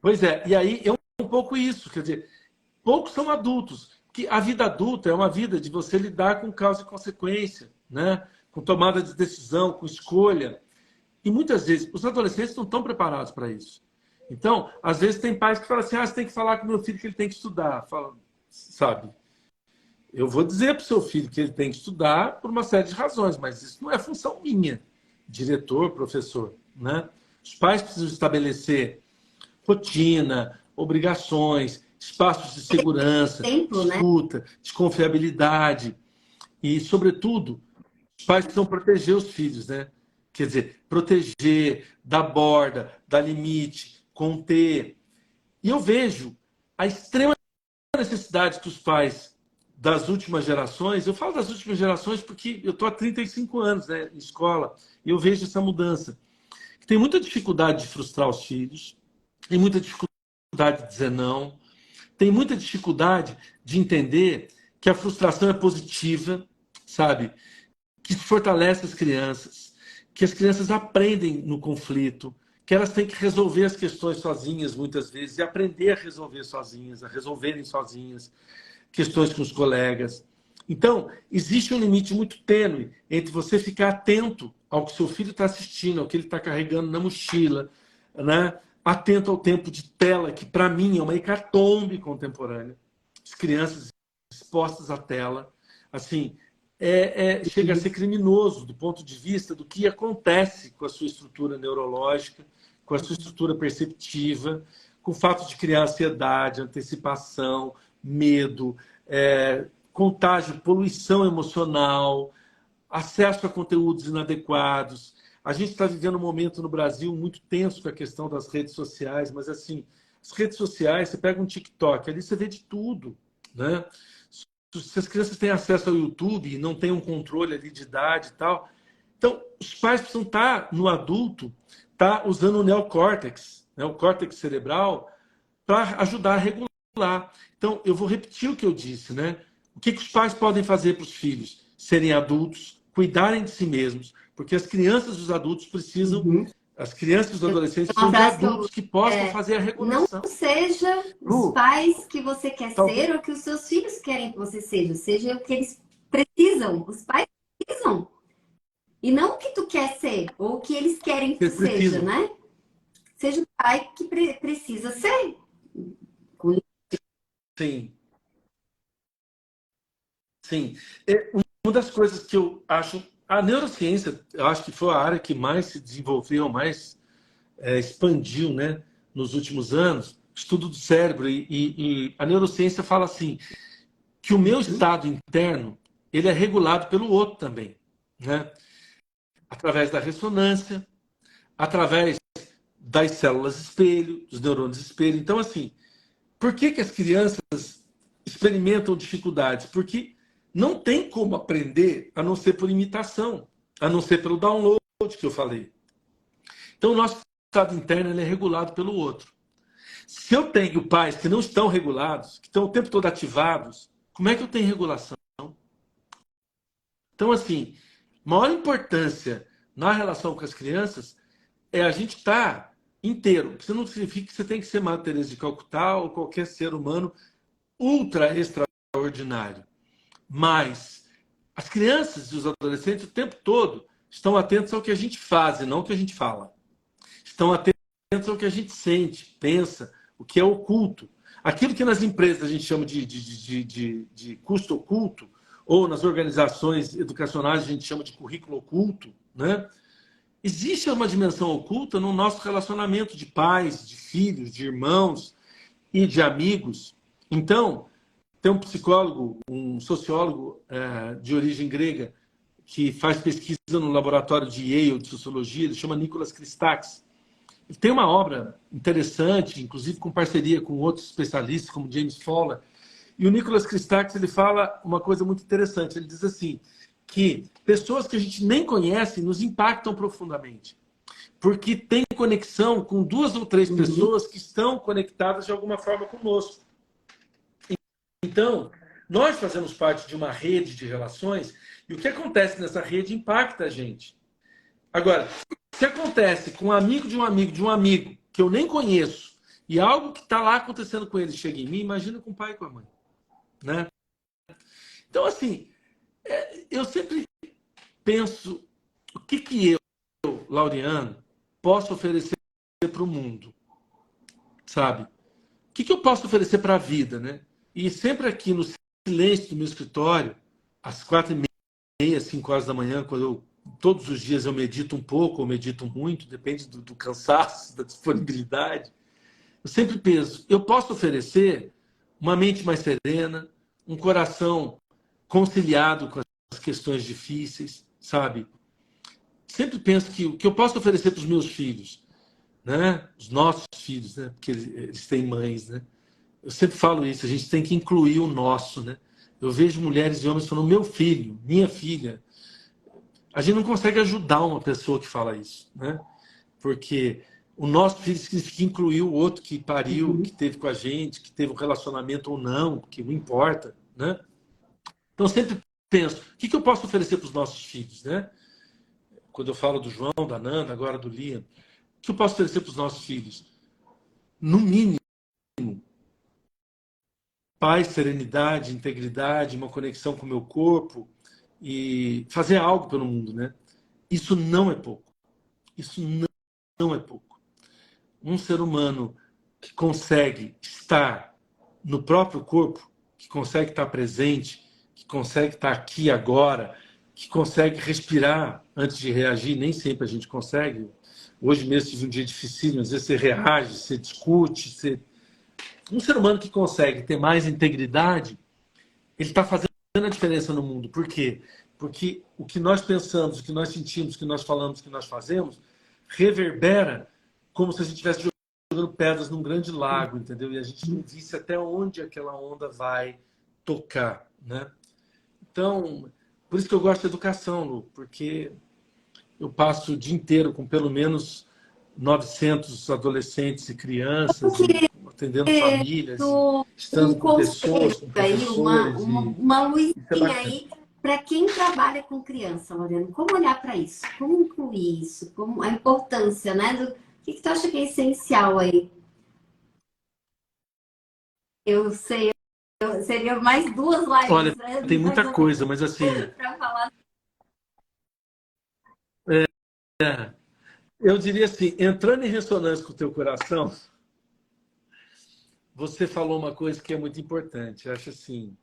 pois é, e aí é um pouco isso, quer dizer, poucos são adultos, que a vida adulta é uma vida de você lidar com causa e consequência, né? Com tomada de decisão, com escolha. E muitas vezes os adolescentes não estão preparados para isso. Então, às vezes tem pais que falam assim: você tem que falar com o meu filho que ele tem que estudar. Fala, sabe? Eu vou dizer para o seu filho que ele tem que estudar por uma série de razões, mas isso não é função minha, diretor, professor, né? Os pais precisam estabelecer rotina, obrigações, espaços de segurança, de Tempo, né? escuta, de confiabilidade e, sobretudo, os pais precisam proteger os filhos, né? Quer dizer, proteger, dar borda, dar limite, conter. E eu vejo a extrema necessidade que os pais das últimas gerações, eu falo das últimas gerações porque eu estou há 35 anos, né, em escola, e eu vejo essa mudança. Tem muita dificuldade de frustrar os filhos, tem muita dificuldade de dizer não, tem muita dificuldade de entender que a frustração é positiva, sabe? Que fortalece as crianças, que as crianças aprendem no conflito, que elas têm que resolver as questões sozinhas muitas vezes e aprender a resolver sozinhas, a resolverem sozinhas questões com os colegas. Então, existe um limite muito tênue entre você ficar atento ao que seu filho está assistindo, ao que ele está carregando na mochila, né? Atento ao tempo de tela, que para mim é uma hecatombe contemporânea. As crianças expostas à tela, assim, chega a ser criminoso do ponto de vista do que acontece com a sua estrutura neurológica, com a sua estrutura perceptiva, com o fato de criar ansiedade, antecipação, medo, contágio, poluição emocional, acesso a conteúdos inadequados. A gente está vivendo um momento no Brasil muito tenso com a questão das redes sociais, mas assim, as redes sociais, você pega um TikTok, ali você vê de tudo, né? Se as crianças têm acesso ao YouTube e não têm um controle ali de idade e tal, então os pais precisam estar no adulto, tá usando o neocórtex, né, o córtex cerebral, para ajudar a regular. Então, eu vou repetir o que eu disse, né? O que os pais podem fazer para os filhos? Serem adultos, cuidarem de si mesmos, porque as crianças e os adultos precisam, as crianças e os adolescentes Uma precisam de frase que eu, adultos que possam fazer a não regulação. seja os Lu, pais que você quer talvez ser ou que os seus filhos querem que você seja. Seja o que eles precisam. Os pais precisam. E não o que tu quer ser ou o que eles querem que tu eles seja, precisam. né? Seja o pai que precisa ser. Com Sim. sim. Uma das coisas que eu acho... A neurociência, eu acho que foi a área que mais se desenvolveu, mais expandiu, né, nos últimos anos, estudo do cérebro. E a neurociência fala assim, que o meu estado interno ele é regulado pelo outro também, né? Através da ressonância, através das células espelho, dos neurônios espelho. Então, assim, por que que as crianças experimentam dificuldades? Porque não tem como aprender a não ser por imitação, a não ser pelo download que eu falei. Então, o nosso estado interno ele é regulado pelo outro. Se eu tenho pais que não estão regulados, que estão o tempo todo ativados, como é que eu tenho regulação? Então, assim, maior importância na relação com as crianças é a gente estar inteiro. Isso não significa que você tem que ser Madre Teresa de Calcutá ou qualquer ser humano ultra extraordinário. Mas as crianças e os adolescentes o tempo todo estão atentos ao que a gente faz e não ao que a gente fala. Estão atentos ao que a gente sente, pensa, o que é oculto. Aquilo que nas empresas a gente chama de custo oculto, ou nas organizações educacionais a gente chama de currículo oculto, né? Existe uma dimensão oculta no nosso relacionamento de pais, de filhos, de irmãos e de amigos. Então, tem um psicólogo, um sociólogo de origem grega, que faz pesquisa no laboratório de Yale de sociologia, ele chama Nicholas Christakis. Ele tem uma obra interessante, inclusive com parceria com outros especialistas, como James Fowler. E o Nicholas Christakis ele fala uma coisa muito interessante. Ele diz assim, que pessoas que a gente nem conhece nos impactam profundamente. Porque tem conexão com 2 ou 3 pessoas que estão conectadas de alguma forma conosco. Então, nós fazemos parte de uma rede de relações e o que acontece nessa rede impacta a gente. Agora, se acontece com um amigo de um amigo de um amigo que eu nem conheço e algo que está lá acontecendo com ele chega em mim, imagina com o pai e com a mãe. Né? Então, assim, eu sempre penso o que eu, Laureano, posso oferecer para o mundo, sabe? O que eu posso oferecer para a vida, né? E sempre aqui no silêncio do meu escritório, às 4h30, 5 horas da manhã, quando todos os dias eu medito um pouco ou medito muito, depende do cansaço, da disponibilidade. Eu sempre penso, eu posso oferecer uma mente mais serena, um coração conciliado com as questões difíceis, sabe? Sempre penso que o que eu posso oferecer para os meus filhos, né? Os nossos filhos, né? Porque eles têm mães, né? Eu sempre falo isso, a gente tem que incluir o nosso, né? Eu vejo mulheres e homens falando, meu filho, minha filha. A gente não consegue ajudar uma pessoa que fala isso, né? Porque o nosso filho significa incluir o outro que pariu, que teve com a gente, que teve um relacionamento ou não, que não importa, né? Então, eu sempre penso, o que eu posso oferecer para os nossos filhos, né? Quando eu falo do João, da Nanda, agora do Liam, o que eu posso oferecer para os nossos filhos? No mínimo, paz, serenidade, integridade, uma conexão com o meu corpo e fazer algo pelo mundo, né? Isso não é pouco. Isso não é pouco. Um ser humano que consegue estar no próprio corpo, que consegue estar presente, que consegue estar aqui agora, que consegue respirar antes de reagir, nem sempre a gente consegue. Hoje mesmo tive um dia difícil, às vezes você reage, você discute, você... Um ser humano que consegue ter mais integridade, ele está fazendo a diferença no mundo. Por quê? Porque o que nós pensamos, o que nós sentimos, o que nós falamos, o que nós fazemos, reverbera como se a gente estivesse jogando pedras num grande lago, entendeu? E a gente não visse até onde aquela onda vai tocar, né? Então, por isso que eu gosto de educação, Lu, porque eu passo o dia inteiro com pelo menos 900 adolescentes e crianças, e atendendo famílias, e estando Um com pessoas, conselho com aí, professores. uma Isso é luzinha bacana. aí para quem trabalha com criança, Lorena. Como olhar para isso? Como incluir isso? Como a importância, né? O que tu acha que é essencial aí? Eu sei, seria mais 2 Olha, lives, né? tem Mais muita ou coisa, menos, mas assim, para falar. eu diria assim, entrando em ressonância com o teu coração, você falou uma coisa que é muito importante. Eu acho assim,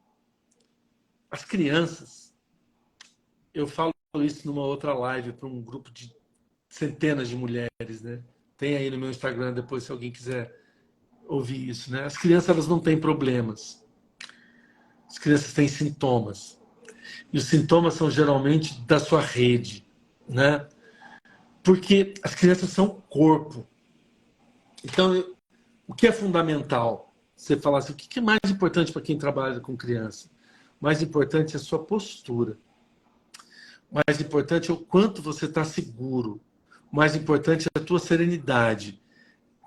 As crianças, eu falo isso numa outra live para um grupo de centenas de mulheres, né? Tem aí no meu Instagram depois, se alguém quiser ouvir isso, né? As crianças, elas não têm problemas. As crianças têm sintomas. E os sintomas são geralmente da sua rede, né? Porque as crianças são corpo. Então, o que é fundamental? Você falar assim, o que é mais importante para quem trabalha com criança? O mais importante é a sua postura. O mais importante é o quanto você está seguro. O mais importante é a tua serenidade.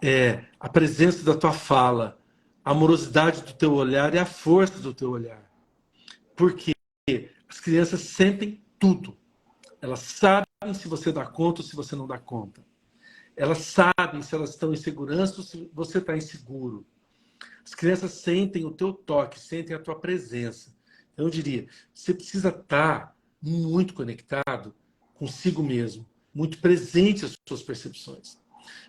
É a presença da tua fala, a amorosidade do teu olhar e a força do teu olhar. Porque as crianças sentem tudo. Elas sabem se você dá conta ou se você não dá conta. Elas sabem se elas estão em segurança ou se você está inseguro. As crianças sentem o teu toque, sentem a tua presença. Eu diria, você precisa estar muito conectado consigo mesmo, muito presente às suas percepções.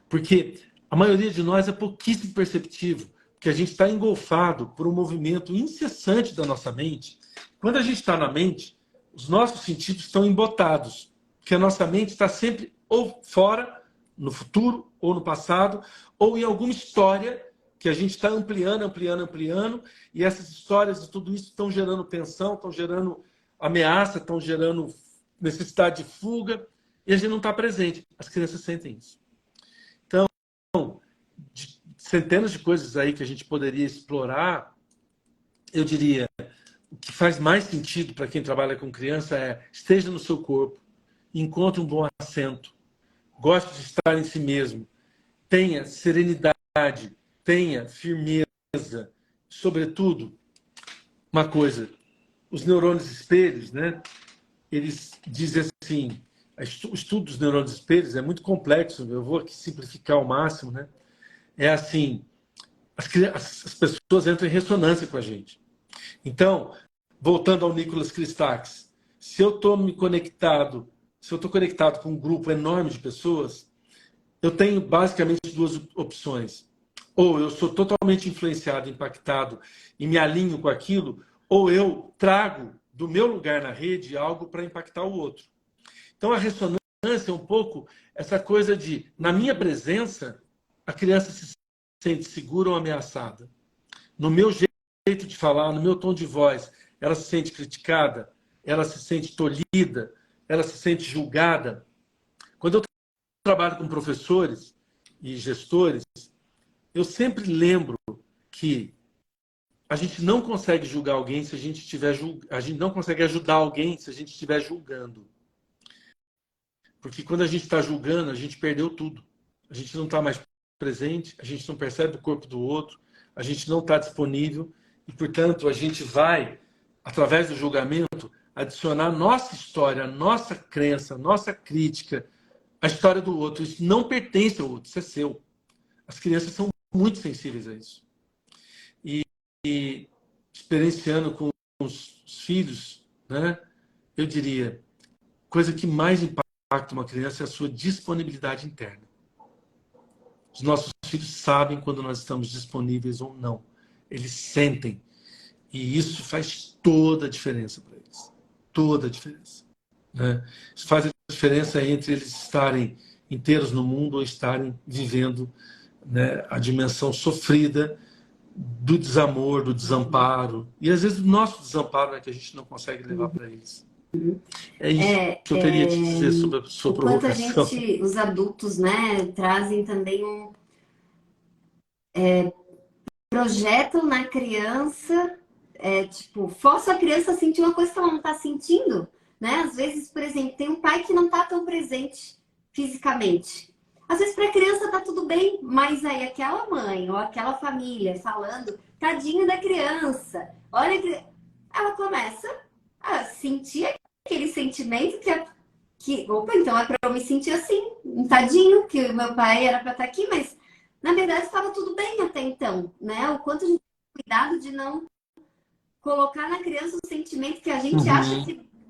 Porque a maioria de nós é pouquíssimo perceptivo, porque a gente está engolfado por um movimento incessante da nossa mente. Quando a gente está na mente, os nossos sentidos estão embotados, porque a nossa mente está sempre ou fora, no futuro, ou no passado, ou em alguma história que a gente está ampliando, e essas histórias e tudo isso estão gerando tensão, estão gerando ameaça, estão gerando necessidade de fuga, e a gente não está presente. As crianças sentem isso. Então, de centenas de coisas aí que a gente poderia explorar, eu diria, o que faz mais sentido para quem trabalha com criança é esteja no seu corpo, encontre um bom assento, goste de estar em si mesmo, tenha serenidade, tenha firmeza, sobretudo, uma coisa, os neurônios espelhos, né? Eles dizem assim, o estudo dos neurônios espelhos é muito complexo, eu vou aqui simplificar ao máximo, né? É assim, as pessoas entram em ressonância com a gente. Então, voltando ao Nicholas Christakis, se eu estou conectado com um grupo enorme de pessoas, eu tenho basicamente duas opções. Ou eu sou totalmente influenciado, impactado e me alinho com aquilo, ou eu trago do meu lugar na rede algo para impactar o outro. Então a ressonância é um pouco essa coisa de, na minha presença, a criança se sente segura ou ameaçada. No meu jeito de falar, no meu tom de voz, ela se sente criticada, ela se sente tolhida, ela se sente julgada. Quando eu trabalho com professores e gestores, eu sempre lembro que a gente não consegue julgar alguém se a gente estiver a gente não consegue ajudar alguém se a gente estiver julgando. Porque quando a gente está julgando, a gente perdeu tudo. A gente não está mais presente, a gente não percebe o corpo do outro, a gente não está disponível e, portanto, a gente vai, através do julgamento, adicionar nossa história, nossa crença, nossa crítica, a história do outro. Isso não pertence ao outro, isso é seu. As crianças são muito sensíveis a isso. E experienciando com os filhos, né, eu diria, coisa que mais impacta uma criança é a sua disponibilidade interna. Os nossos filhos sabem quando nós estamos disponíveis ou não. Eles sentem. E isso faz toda a diferença para eles. Toda a diferença. Né? Isso faz a diferença entre eles estarem inteiros no mundo ou estarem vivendo, né, a dimensão sofrida do desamor, do desamparo. E às vezes o nosso desamparo é que a gente não consegue levar para eles. É isso que eu teria a te dizer sobre a sua provocação. Quanto a gente, os adultos, né, trazem também projetam na criança, tipo, força a criança a sentir uma coisa que ela não está sentindo, né? Às vezes, por exemplo, tem um pai que não está tão presente fisicamente. Às vezes para a criança tá tudo bem, mas aí aquela mãe ou aquela família falando, tadinho da criança, olha que ela começa a sentir aquele sentimento opa, então é para eu me sentir assim, um tadinho, que o meu pai era para estar aqui, mas na verdade estava tudo bem até então, né? O quanto a gente tem cuidado de não colocar na criança um sentimento que a gente acha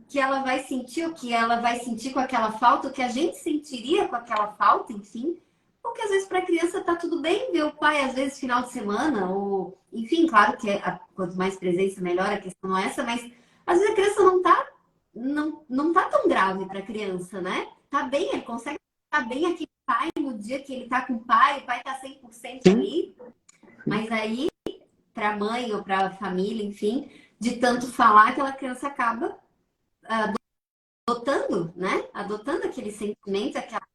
que ela vai sentir, o que ela vai sentir com aquela falta, o que a gente sentiria com aquela falta, enfim. Porque às vezes para a criança tá tudo bem ver o pai, às vezes, final de semana, ou enfim, claro que quanto mais presença, melhor, a questão não é essa, mas às vezes a criança não tá tão grave para a criança, né? Tá bem, ele consegue estar bem aqui com o pai no dia que ele tá com o pai tá 100% Sim. ali, mas aí, para a mãe ou para a família, enfim, de tanto falar, aquela criança acaba adotando, né? Adotando aquele sentimento, aquela...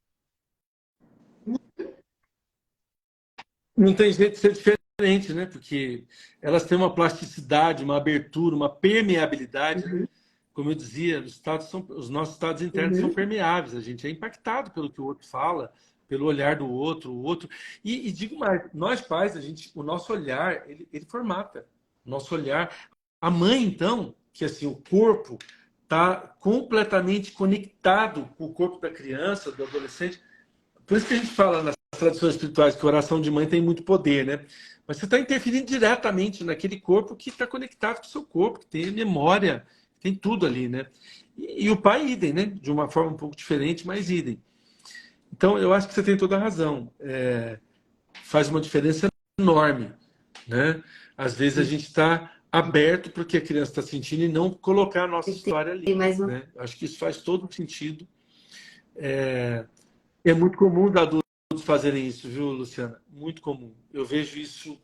Não tem jeito de ser diferente, né? Porque elas têm uma plasticidade, uma abertura, uma permeabilidade, né? Uhum, Como eu dizia, os nossos estados internos são uhum, permeáveis. A gente é impactado pelo que o outro fala, pelo olhar do outro, o outro. E digo mais, nós pais, o nosso olhar, ele formata. O nosso olhar. A mãe, então, que assim, o corpo está completamente conectado com o corpo da criança, do adolescente. Por isso que a gente fala nas tradições espirituais que a oração de mãe tem muito poder, né? Mas você está interferindo diretamente naquele corpo que está conectado com o seu corpo, que tem memória, tem tudo ali, né? E o pai, idem, né? De uma forma um pouco diferente, mas idem. Então, eu acho que você tem toda a razão. Faz uma diferença enorme, né? Às vezes a gente está aberto para o que a criança está sentindo e não colocar a nossa história tem ali, mais um. né? Acho que isso faz todo sentido. É muito comum os adultos fazerem isso, viu, Luciana? Muito comum. Eu vejo isso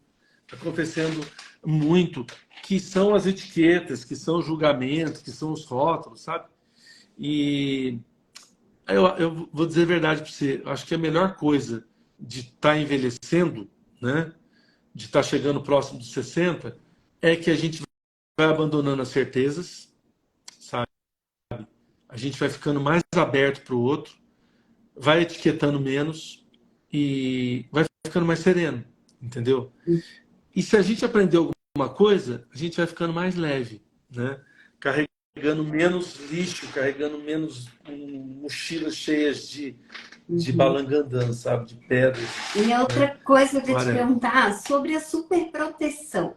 acontecendo muito, que são as etiquetas, que são os julgamentos, que são os rótulos, sabe? E eu vou dizer a verdade para você, eu acho que a melhor coisa de estar envelhecendo, né, de estar chegando próximo dos 60, é que a gente vai abandonando as certezas, sabe? A gente vai ficando mais aberto para o outro, vai etiquetando menos e vai ficando mais sereno, entendeu? E se a gente aprender alguma coisa, a gente vai ficando mais leve, né? Carregando menos lixo, carregando menos mochilas cheias de Uhum. balangandã, sabe? De pedras, E né? outra coisa que eu queria te Whatever. perguntar sobre a superproteção.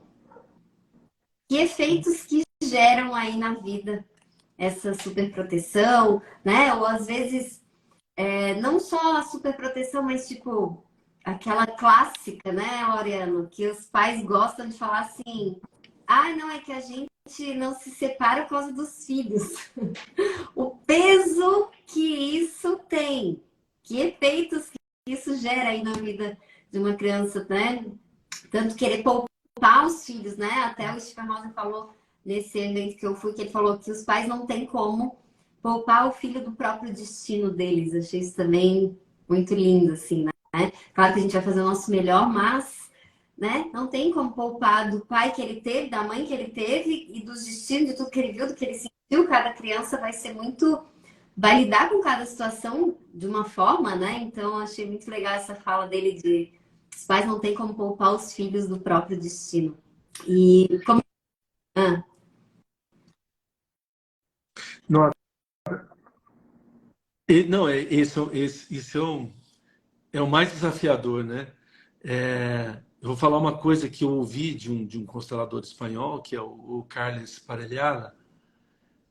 Que efeitos que geram aí na vida essa superproteção, né? Ou às vezes, não só a superproteção, mas tipo, aquela clássica, né, Oriano, que os pais gostam de falar assim: ah, não, é que a gente não se separa por causa dos filhos. O peso que isso tem, que efeitos que isso gera aí na vida de uma criança, né? Tanto querer poupar os filhos, né? Até o Stephen Rosa falou nesse evento que eu fui, que ele falou que os pais não têm como poupar o filho do próprio destino deles. Achei isso também muito lindo, assim, né? Claro que a gente vai fazer o nosso melhor, mas, né? Não tem como poupar do pai que ele teve, da mãe que ele teve e dos destinos, de tudo que ele viu, do que ele sentiu. Cada criança vai ser muito... Vai lidar com cada situação de uma forma, né? Então, achei muito legal essa fala dele de os pais não têm como poupar os filhos do próprio destino. E como... Ah, Não, não esse é o mais desafiador, né? Eu vou falar uma coisa que eu ouvi de um constelador espanhol, que é o Carles Parellada.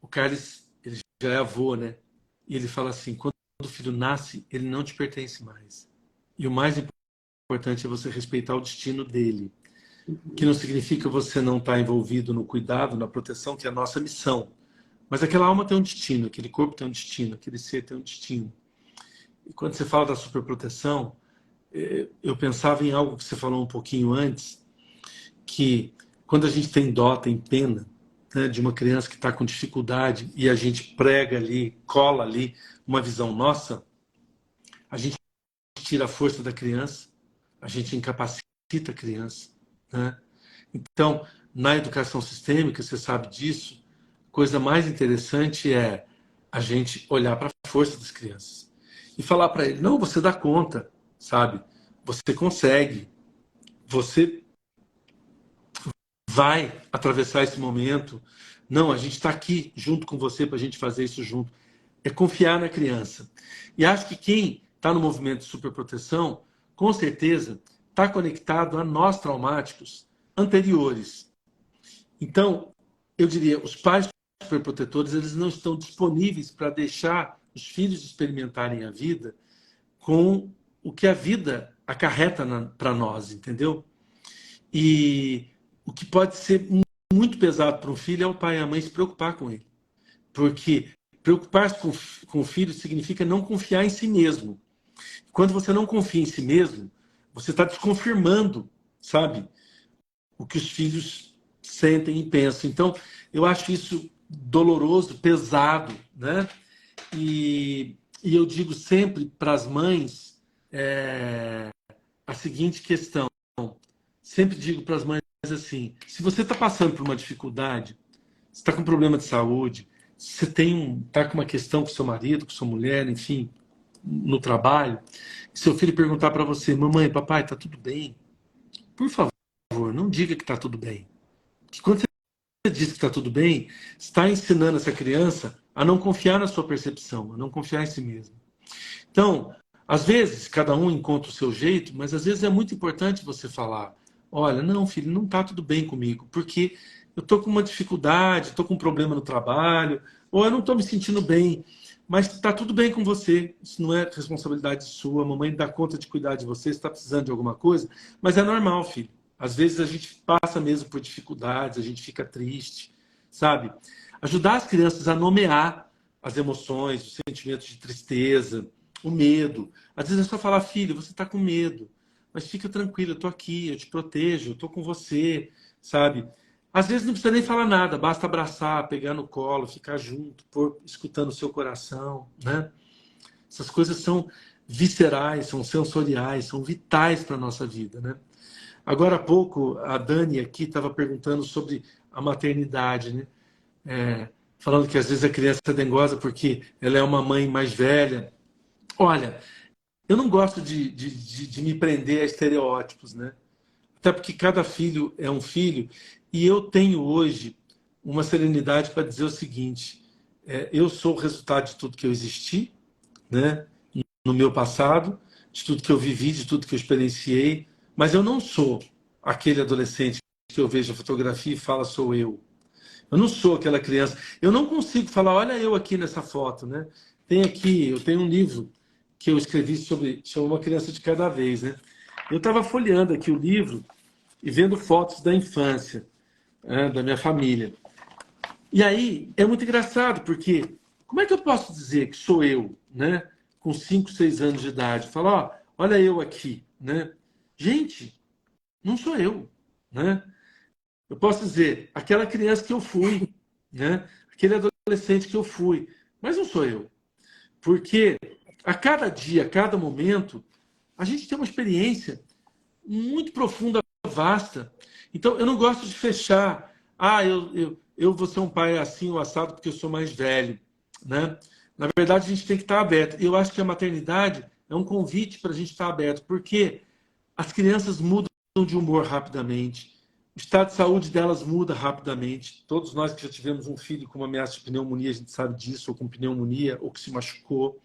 O Carles, ele já é avô, né? E ele fala assim, quando o filho nasce, ele não te pertence mais. E o mais importante é você respeitar o destino dele. Que não significa você não estar envolvido no cuidado, na proteção, que é a nossa missão. Mas aquela alma tem um destino, aquele corpo tem um destino, aquele ser tem um destino. E quando você fala da superproteção, eu pensava em algo que você falou um pouquinho antes, que quando a gente tem dó, tem pena, né, de uma criança que está com dificuldade e a gente prega ali, cola ali uma visão nossa, a gente tira a força da criança, a gente incapacita a criança, né? Então, na educação sistêmica, você sabe disso, a coisa mais interessante é a gente olhar para a força das crianças e falar para ele, não, você dá conta, sabe? Você consegue, você vai atravessar esse momento. Não, a gente está aqui junto com você para a gente fazer isso junto. É confiar na criança. E acho que quem está no movimento de superproteção, com certeza, está conectado a nós traumáticos anteriores. Então, eu diria, os pais superprotetores, eles não estão disponíveis para deixar os filhos experimentarem a vida com o que a vida acarreta para nós, entendeu? E o que pode ser muito pesado para um filho é o pai e a mãe se preocupar com ele. Porque preocupar-se com o filho significa não confiar em si mesmo. Quando você não confia em si mesmo, você está desconfirmando, sabe, o que os filhos sentem e pensam. Então, eu acho isso doloroso, pesado, né? E eu digo sempre para as mães a seguinte questão. Sempre digo para as mães assim, se você está passando por uma dificuldade, você está com um problema de saúde, você está com uma questão com seu marido, com sua mulher, enfim, no trabalho, e seu filho perguntar para você, mamãe, papai, está tudo bem? Por favor, não diga que está tudo bem. Porque quando você diz que está tudo bem, está ensinando essa criança a não confiar na sua percepção, a não confiar em si mesmo. Então, às vezes, cada um encontra o seu jeito, mas às vezes é muito importante você falar, olha, não, filho, não está tudo bem comigo, porque eu estou com uma dificuldade, estou com um problema no trabalho, ou eu não estou me sentindo bem, mas está tudo bem com você, isso não é responsabilidade sua, a mamãe dá conta de cuidar de você, está precisando de alguma coisa, mas é normal, filho. Às vezes a gente passa mesmo por dificuldades, a gente fica triste, sabe? Ajudar as crianças a nomear as emoções, os sentimentos de tristeza, o medo. Às vezes é só falar, filho, você está com medo, mas fica tranquilo, eu estou aqui, eu te protejo, eu estou com você, sabe? Às vezes não precisa nem falar nada, basta abraçar, pegar no colo, ficar junto, escutando o seu coração, né? Essas coisas são viscerais, são sensoriais, são vitais para a nossa vida, né? Agora há pouco, a Dani aqui estava perguntando sobre a maternidade, né? Falando que às vezes a criança é dengosa porque ela é uma mãe mais velha. Olha, eu não gosto de me prender a estereótipos, né? Até porque cada filho é um filho, e eu tenho hoje uma serenidade para dizer o seguinte, eu sou o resultado de tudo que eu existi, né? No meu passado, de tudo que eu vivi, de tudo que eu experienciei, mas eu não sou aquele adolescente que eu vejo a fotografia e fala sou eu. Eu não sou aquela criança. Eu não consigo falar, olha eu aqui nessa foto, né? Eu tenho um livro que eu escrevi chama Uma Criança de Cada Vez, né? Eu estava folheando aqui o livro e vendo fotos da infância, da minha família. E aí é muito engraçado, porque como é que eu posso dizer que sou eu, né? Com 5, 6 anos de idade? Falar, ó, olha eu aqui, né? Gente, não sou eu, né? Eu posso dizer, aquela criança que eu fui, né? Aquele adolescente que eu fui, mas não sou eu. Porque a cada dia, a cada momento, a gente tem uma experiência muito profunda, vasta. Então, eu não gosto de fechar. Eu vou ser um pai assim ou assado porque eu sou mais velho, né? Na verdade, a gente tem que estar aberto. Eu acho que a maternidade é um convite para a gente estar aberto, porque as crianças mudam de humor rapidamente. O estado de saúde delas muda rapidamente. Todos nós que já tivemos um filho com uma ameaça de pneumonia, a gente sabe disso, ou com pneumonia, ou que se machucou.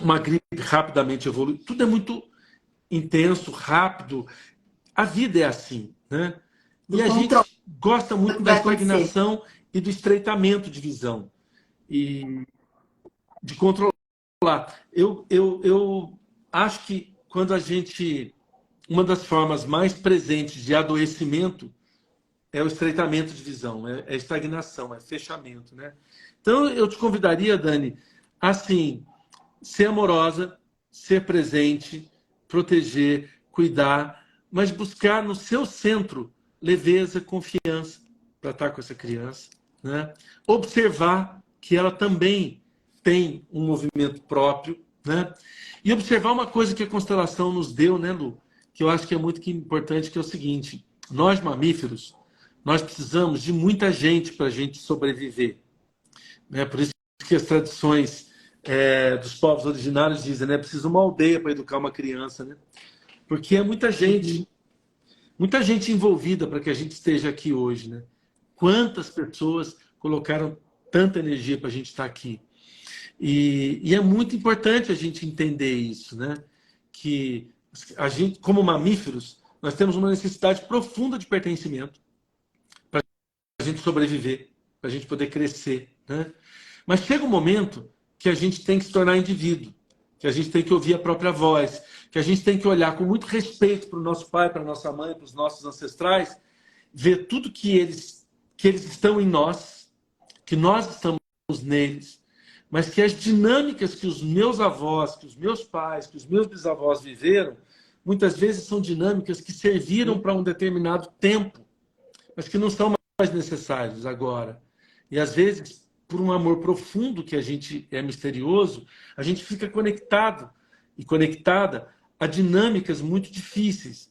Uma gripe rapidamente evolui. Tudo é muito intenso, rápido. A vida é assim, né? E a gente gosta muito da estagnação e do estreitamento de visão. E de controlar. Eu acho que quando a gente... Uma das formas mais presentes de adoecimento é o estreitamento de visão, é estagnação, é fechamento, né? Então, eu te convidaria, Dani, assim, ser amorosa, ser presente, proteger, cuidar, mas buscar no seu centro leveza, confiança para estar com essa criança, né? Observar que ela também tem um movimento próprio, né? E observar uma coisa que a constelação nos deu, né, Lu? Que eu acho que é muito importante, que é o seguinte: nós mamíferos, nós precisamos de muita gente para a gente sobreviver, né? Por isso que as tradições dos povos originários dizem, né? Precisa uma aldeia para educar uma criança, né? Porque é muita gente envolvida para que a gente esteja aqui hoje, né? Quantas pessoas colocaram tanta energia para a gente estar aqui? E é muito importante a gente entender isso, né? Que a gente, como mamíferos, nós temos uma necessidade profunda de pertencimento para a gente sobreviver, para a gente poder crescer, né? Mas chega um momento que a gente tem que se tornar indivíduo, que a gente tem que ouvir a própria voz, que a gente tem que olhar com muito respeito para o nosso pai, para a nossa mãe, para os nossos ancestrais ver tudo que eles estão em nós, que nós estamos neles, mas que as dinâmicas que os meus avós, que os meus pais, que os meus bisavós viveram, muitas vezes são dinâmicas que serviram para um determinado tempo, mas que não são mais necessários agora. E às vezes, por um amor profundo que a gente é misterioso, a gente fica conectado e conectada a dinâmicas muito difíceis.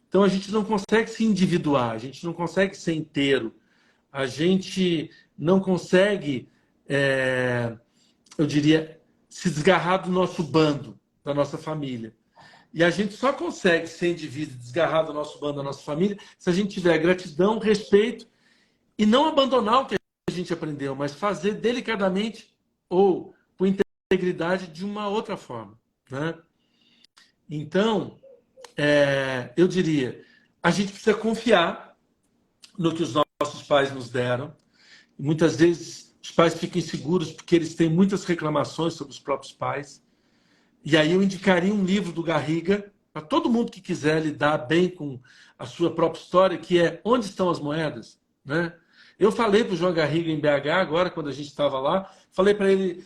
Então a gente não consegue se individuar, a gente não consegue ser inteiro, a gente não consegue, eu diria, se desgarrar do nosso bando, da nossa família. E a gente só consegue ser indivíduo, desgarrar do nosso bando, da nossa família, se a gente tiver gratidão, respeito e não abandonar o que a gente aprendeu, mas fazer delicadamente ou com integridade de uma outra forma, né? Então, eu diria, a gente precisa confiar no que os nossos pais nos deram. Muitas vezes os pais ficam inseguros porque eles têm muitas reclamações sobre os próprios pais. E aí eu indicaria um livro do Garriga para todo mundo que quiser lidar bem com a sua própria história, que é Onde Estão as Moedas? Né? Eu falei para o João Garriga em BH, agora, quando a gente estava lá, falei para ele,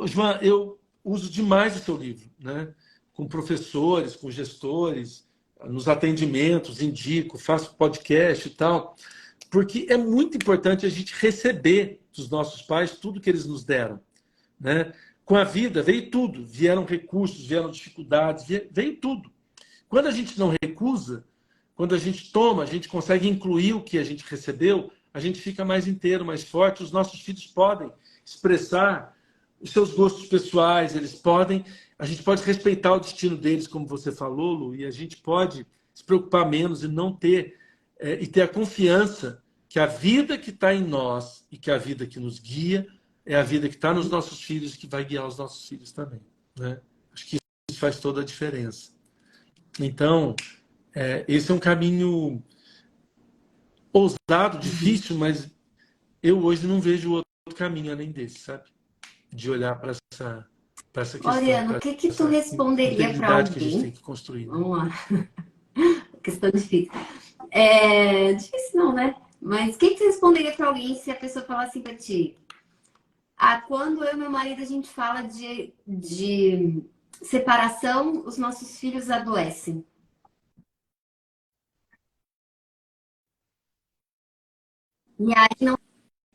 João, eu uso demais o seu livro, né? Com professores, com gestores, nos atendimentos, indico, faço podcast e tal, porque é muito importante a gente receber dos nossos pais tudo que eles nos deram, né? Com a vida veio tudo, vieram recursos, vieram dificuldades, veio tudo. Quando a gente não recusa, quando a gente toma, a gente consegue incluir o que a gente recebeu, a gente fica mais inteiro, mais forte, os nossos filhos podem expressar os seus gostos pessoais, a gente pode respeitar o destino deles, como você falou, Lu, e a gente pode se preocupar menos e não ter, e ter a confiança que a vida que está em nós e que a vida que nos guia é a vida que está nos nossos filhos e que vai guiar os nossos filhos também, né? Acho que isso faz toda a diferença. Então, esse é um caminho ousado, difícil, mas eu hoje não vejo outro caminho além desse, sabe? De olhar para essa questão. Oriana, o que que tu responderia para alguém? Que a gente tem que construir. Né? Vamos lá. Questão difícil. Difícil não, né? Mas o que que tu responderia para alguém se a pessoa falar assim para ti? Quando eu e meu marido a gente fala de separação, os nossos filhos adoecem. E aí não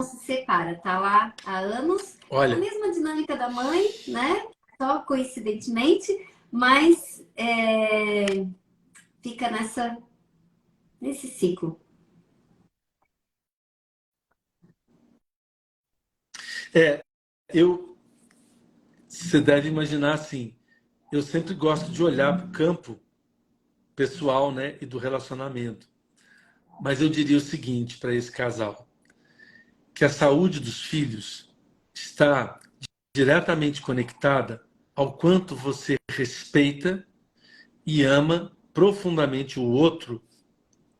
se separa, tá lá há anos. Olha, a mesma dinâmica da mãe, né? Só coincidentemente, mas fica nesse ciclo. Você deve imaginar assim, eu sempre gosto de olhar para o campo pessoal, né, e do relacionamento. Mas eu diria o seguinte para esse casal, que a saúde dos filhos está diretamente conectada ao quanto você respeita e ama profundamente o outro,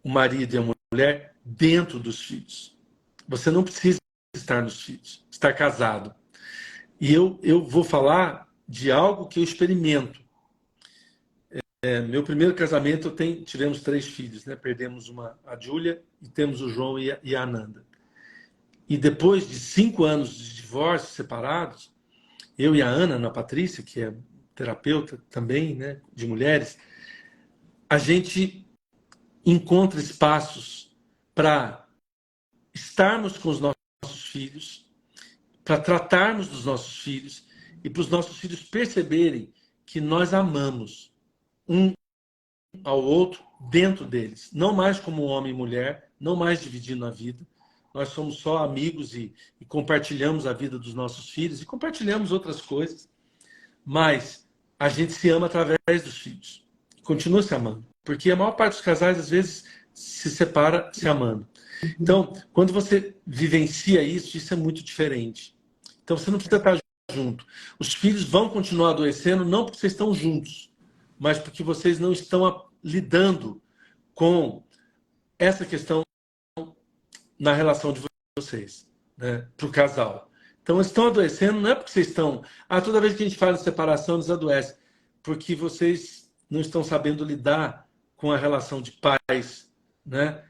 o marido e a mulher, dentro dos filhos. Você não precisa estar nos filhos, estar casado. E eu vou falar de algo que eu experimento. Meu primeiro casamento, tivemos 3 filhos, né? Perdemos a Júlia e temos o João e a Ananda. E depois de 5 anos de divórcio, separados, eu e a Ana Patrícia, que é terapeuta também, né, de mulheres, a gente encontra espaços para estarmos com os nossos filhos, para tratarmos dos nossos filhos e para os nossos filhos perceberem que nós amamos um ao outro dentro deles. Não mais como homem e mulher, não mais dividindo a vida. Nós somos só amigos e compartilhamos a vida dos nossos filhos e compartilhamos outras coisas. Mas a gente se ama através dos filhos. Continua se amando. Porque a maior parte dos casais, às vezes, se separa se amando. Então, quando você vivencia isso é muito diferente. Então, você não precisa estar junto. Os filhos vão continuar adoecendo, não porque vocês estão juntos, mas porque vocês não estão lidando com essa questão na relação de vocês, né, para o casal. Então, eles estão adoecendo, não é porque vocês estão... toda vez que a gente fala de separação, eles adoecem. Porque vocês não estão sabendo lidar com a relação de pais, né?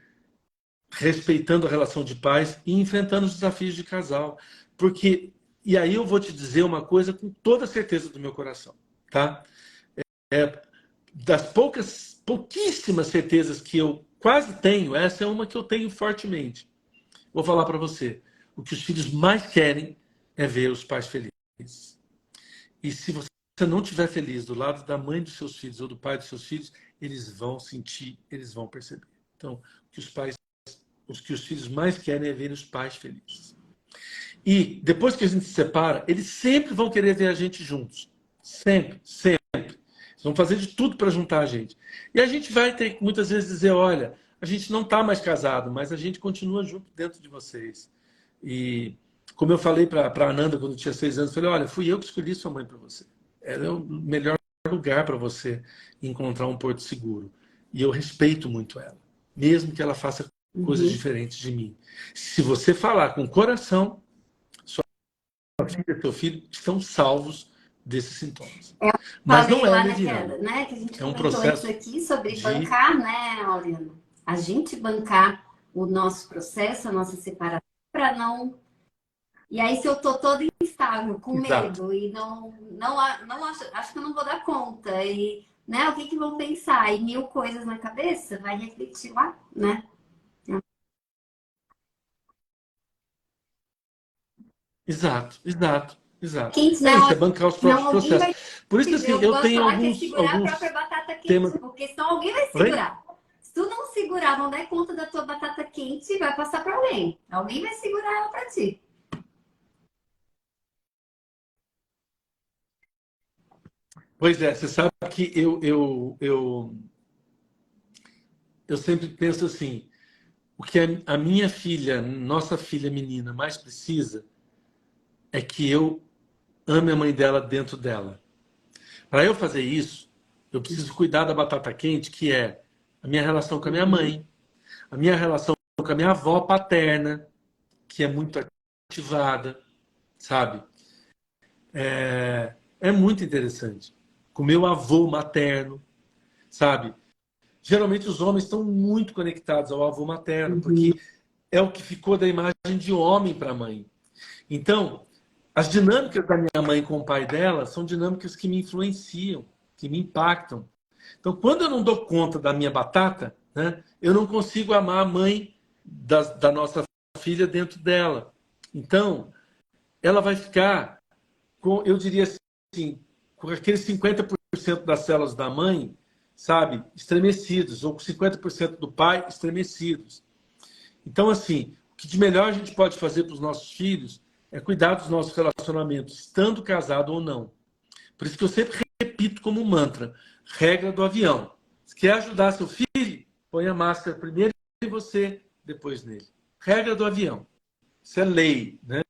respeitando a relação de pais e enfrentando os desafios de casal. Porque, e aí eu vou te dizer uma coisa com toda certeza do meu coração, tá? Das pouquíssimas certezas que eu quase tenho, essa é uma que eu tenho fortemente. Vou falar para você, o que os filhos mais querem é ver os pais felizes. E se você não estiver feliz do lado da mãe dos seus filhos ou do pai dos seus filhos, eles vão sentir, eles vão perceber. Então, os que os filhos mais querem é ver os pais felizes. E depois que a gente se separa, eles sempre vão querer ver a gente juntos. Sempre, sempre. Eles vão fazer de tudo para juntar a gente. E a gente vai ter que muitas vezes dizer, olha, a gente não está mais casado, mas a gente continua junto dentro de vocês. E como eu falei para a Ananda quando tinha 6 anos, eu falei, olha, fui eu que escolhi sua mãe para você. Ela é o melhor lugar para você encontrar um porto seguro. E eu respeito muito ela, mesmo que ela faça coisas diferentes de mim. Se você falar com o coração, sua filha e seu filho estão salvos desses sintomas. Mas não é lá leviano. naquela, né, que a gente é um comentou processo antes aqui sobre bancar, né, Aureliana? A gente bancar o nosso processo, a nossa separação, para não... E aí, se eu tô toda instável, com medo, e não acho que eu não vou dar conta, e né, o que que vão pensar? E 1000 coisas na cabeça, vai refletir lá, né? Exato, exato, exato. Quente, É não, isso, é bancar os próprios não, alguém vai... processos. Por isso que assim, Eu eu gosto de tenho falar que é segurar a alguns própria batata temas. quente, porque senão alguém vai Oi? segurar. Se tu não segurar, não der conta da tua batata quente, vai passar para alguém. Alguém vai segurar ela para ti. Pois é, você sabe que eu sempre penso assim, o que a minha filha, nossa filha menina, mais precisa é que eu ame a mãe dela dentro dela. Para eu fazer isso, eu preciso cuidar da batata quente, que é a minha relação com a minha mãe, a minha relação com a minha avó paterna, que é muito ativada, sabe? É muito interessante. Com meu avô materno, sabe? Geralmente os homens estão muito conectados ao avô materno, porque é o que ficou da imagem de homem para a mãe. Então, as dinâmicas da minha mãe com o pai dela são dinâmicas que me influenciam, que me impactam. Então, quando eu não dou conta da minha batata, né, eu não consigo amar a mãe da nossa filha dentro dela. Então, ela vai ficar com, eu diria assim, com aqueles 50% das células da mãe, sabe, estremecidos, ou com 50% do pai estremecidos. Então, assim, o que de melhor a gente pode fazer para os nossos filhos é cuidar dos nossos relacionamentos, estando casado ou não. Por isso que eu sempre repito como um mantra, regra do avião. Se quer ajudar seu filho, põe a máscara primeiro em você, depois nele. Regra do avião. Isso é lei, né?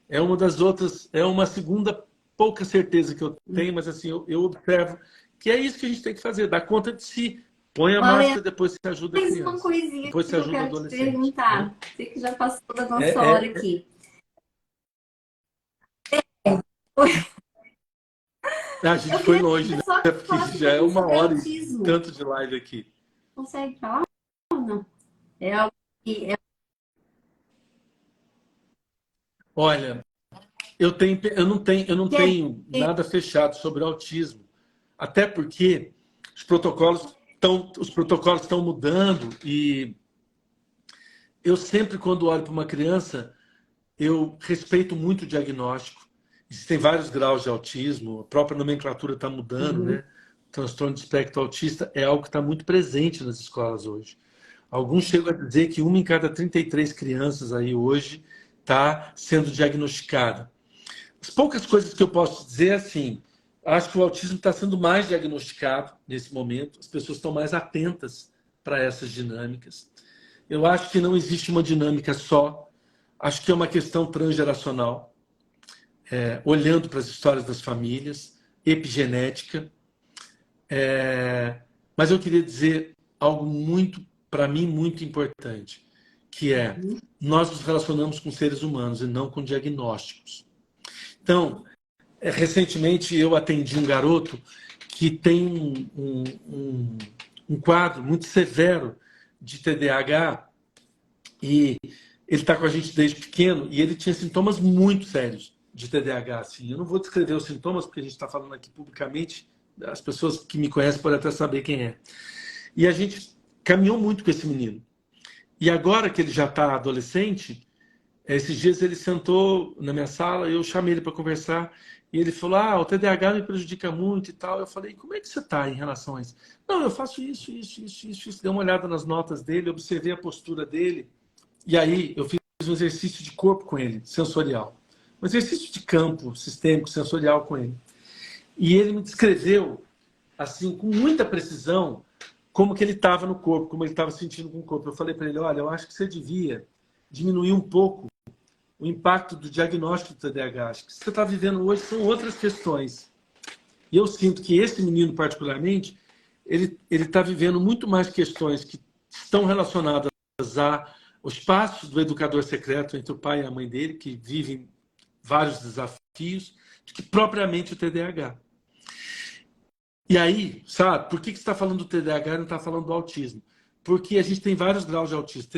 É uma das outras, é uma segunda pouca certeza que eu tenho, mas assim, eu observo que é isso que a gente tem que fazer, dar conta de si. Põe a Olha, máscara, depois você ajuda a mais uma criança. coisinha Depois que você eu ajuda o quero te adolescente. perguntar. Né? Sei que já passou da nossa É, hora é, aqui. a gente Eu foi queria longe, né? só Porque falar um já é pouquinho 1 hora e autismo. tanto de live aqui. Consegue falar ou não? É algo que Olha, eu não tenho nada fechado sobre autismo. Até porque os protocolos estão mudando e eu sempre, quando olho para uma criança, eu respeito muito o diagnóstico. Existem vários graus de autismo, a própria nomenclatura está mudando, né? O transtorno de espectro autista é algo que está muito presente nas escolas hoje. Alguns chegam a dizer que 1 em cada 33 crianças aí hoje está sendo diagnosticada. As poucas coisas que eu posso dizer é assim, acho que o autismo está sendo mais diagnosticado nesse momento, as pessoas estão mais atentas para essas dinâmicas. Eu acho que não existe uma dinâmica só, acho que é uma questão transgeracional, olhando para as histórias das famílias, epigenética. Mas eu queria dizer algo muito, para mim, muito importante, que é, nós nos relacionamos com seres humanos e não com diagnósticos. Então, recentemente eu atendi um garoto que tem um quadro muito severo de TDAH E ele está com a gente desde pequeno e ele tinha sintomas muito sérios de TDAH. Assim. Eu não vou descrever os sintomas, porque a gente está falando aqui publicamente, as pessoas que me conhecem podem até saber quem é. E a gente caminhou muito com esse menino. E agora que ele já está adolescente, esses dias ele sentou na minha sala, eu chamei ele para conversar, e ele falou, o TDAH me prejudica muito e tal. Eu falei, como é que você está em relação a isso? Não, eu faço isso. Dei uma olhada nas notas dele, observei a postura dele, e aí eu fiz um exercício de corpo com ele, sensorial. Um exercício de campo sistêmico, sensorial com ele. E ele me descreveu, assim, com muita precisão, como que ele estava no corpo, como ele estava sentindo com o corpo. Eu falei para ele, olha, eu acho que você devia diminuir um pouco o impacto do diagnóstico do TDAH. Acho que você está vivendo hoje são outras questões. E eu sinto que esse menino, particularmente, ele está vivendo muito mais questões que estão relacionadas aos passos do educador secreto entre o pai e a mãe dele, que vivem vários desafios, do que propriamente o TDAH. E aí, sabe, por que você está falando do TDAH e não está falando do autismo? Porque a gente tem vários graus de autismo.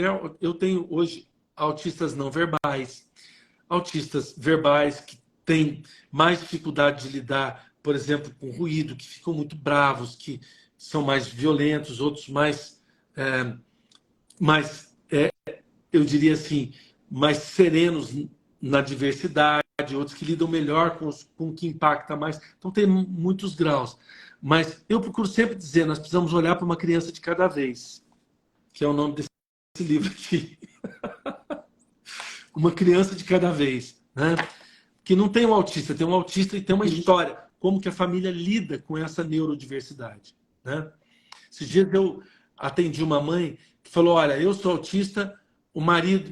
Eu tenho hoje autistas não verbais, autistas verbais que têm mais dificuldade de lidar, por exemplo, com ruído, que ficam muito bravos, que são mais violentos, outros mais, eu diria assim, mais serenos na diversidade, outros que lidam melhor com o que impacta mais. Então tem muitos graus. Mas eu procuro sempre dizer, nós precisamos olhar para uma criança de cada vez, que é o nome desse livro aqui. Uma criança de cada vez, né? Que não tem um autista, tem um autista e tem uma história, como que a família lida com essa neurodiversidade, né? Esses dias eu atendi uma mãe que falou, olha, eu sou autista,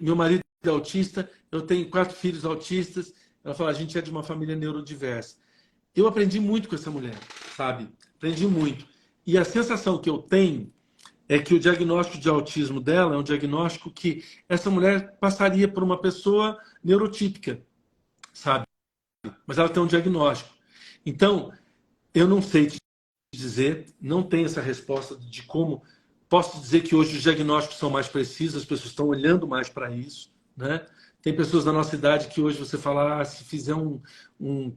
meu marido é autista, eu tenho 4 filhos autistas. Ela falou, a gente é de uma família neurodiversa. Eu aprendi muito com essa mulher, sabe? Aprendi muito. E a sensação que eu tenho é que o diagnóstico de autismo dela é um diagnóstico que essa mulher passaria por uma pessoa neurotípica, sabe? Mas ela tem um diagnóstico. Então, eu não sei te dizer, não tenho essa resposta de como. Posso dizer que hoje os diagnósticos são mais precisos, as pessoas estão olhando mais para isso, né? Tem pessoas da nossa idade que hoje você fala, se fizer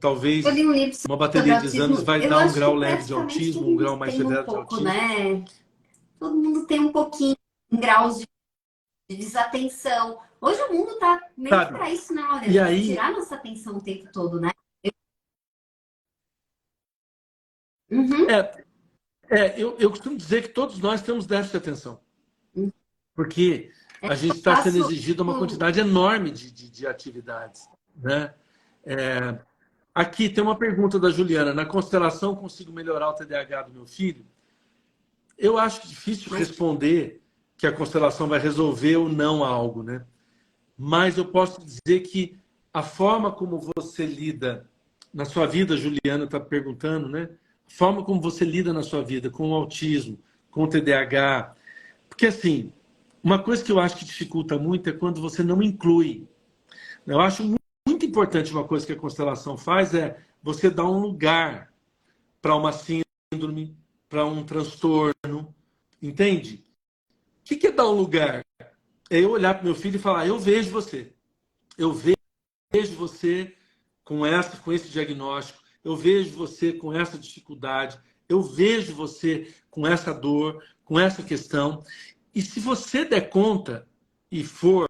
talvez Eu li um livro uma sobre bateria de autismo. exames vai Eu dar um acho grau que leve de praticamente autismo, todo um mundo grau mais tem um severo de pouco, autismo. né? Todo mundo tem um pouquinho em graus de desatenção. Hoje o mundo tá meio que Sabe? para isso, né? Olha, E aí, tirar nossa atenção o tempo todo, né? Uhum. eu costumo dizer que todos nós temos déficit de atenção, porque a gente está sendo Faço. exigido uma quantidade enorme de atividades, né? Aqui tem uma pergunta da Juliana. Na constelação, consigo melhorar o TDAH do meu filho? Eu acho difícil responder que a constelação vai resolver ou não algo, né? Mas eu posso dizer que a forma como você lida na sua vida, Juliana está perguntando, né? A forma como você lida na sua vida com o autismo, com o TDAH. Porque, assim, uma coisa que eu acho que dificulta muito é quando você não inclui. Eu acho muito importante uma coisa que a constelação faz é você dar um lugar para uma síndrome, para um transtorno, entende? O que é dar um lugar? É eu olhar para meu filho e falar, eu vejo você. Eu vejo você com esse diagnóstico, eu vejo você com essa dificuldade, eu vejo você com essa dor, com essa questão. E se você der conta e for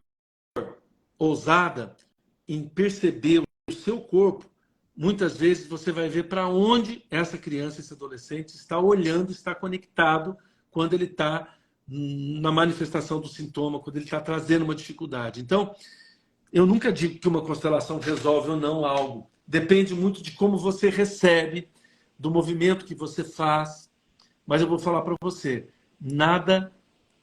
ousada em perceber o seu corpo, muitas vezes você vai ver para onde essa criança, esse adolescente está olhando, está conectado quando ele está na manifestação do sintoma, quando ele está trazendo uma dificuldade. Então, eu nunca digo que uma constelação resolve ou não algo. Depende muito de como você recebe, do movimento que você faz. Mas eu vou falar para você, nada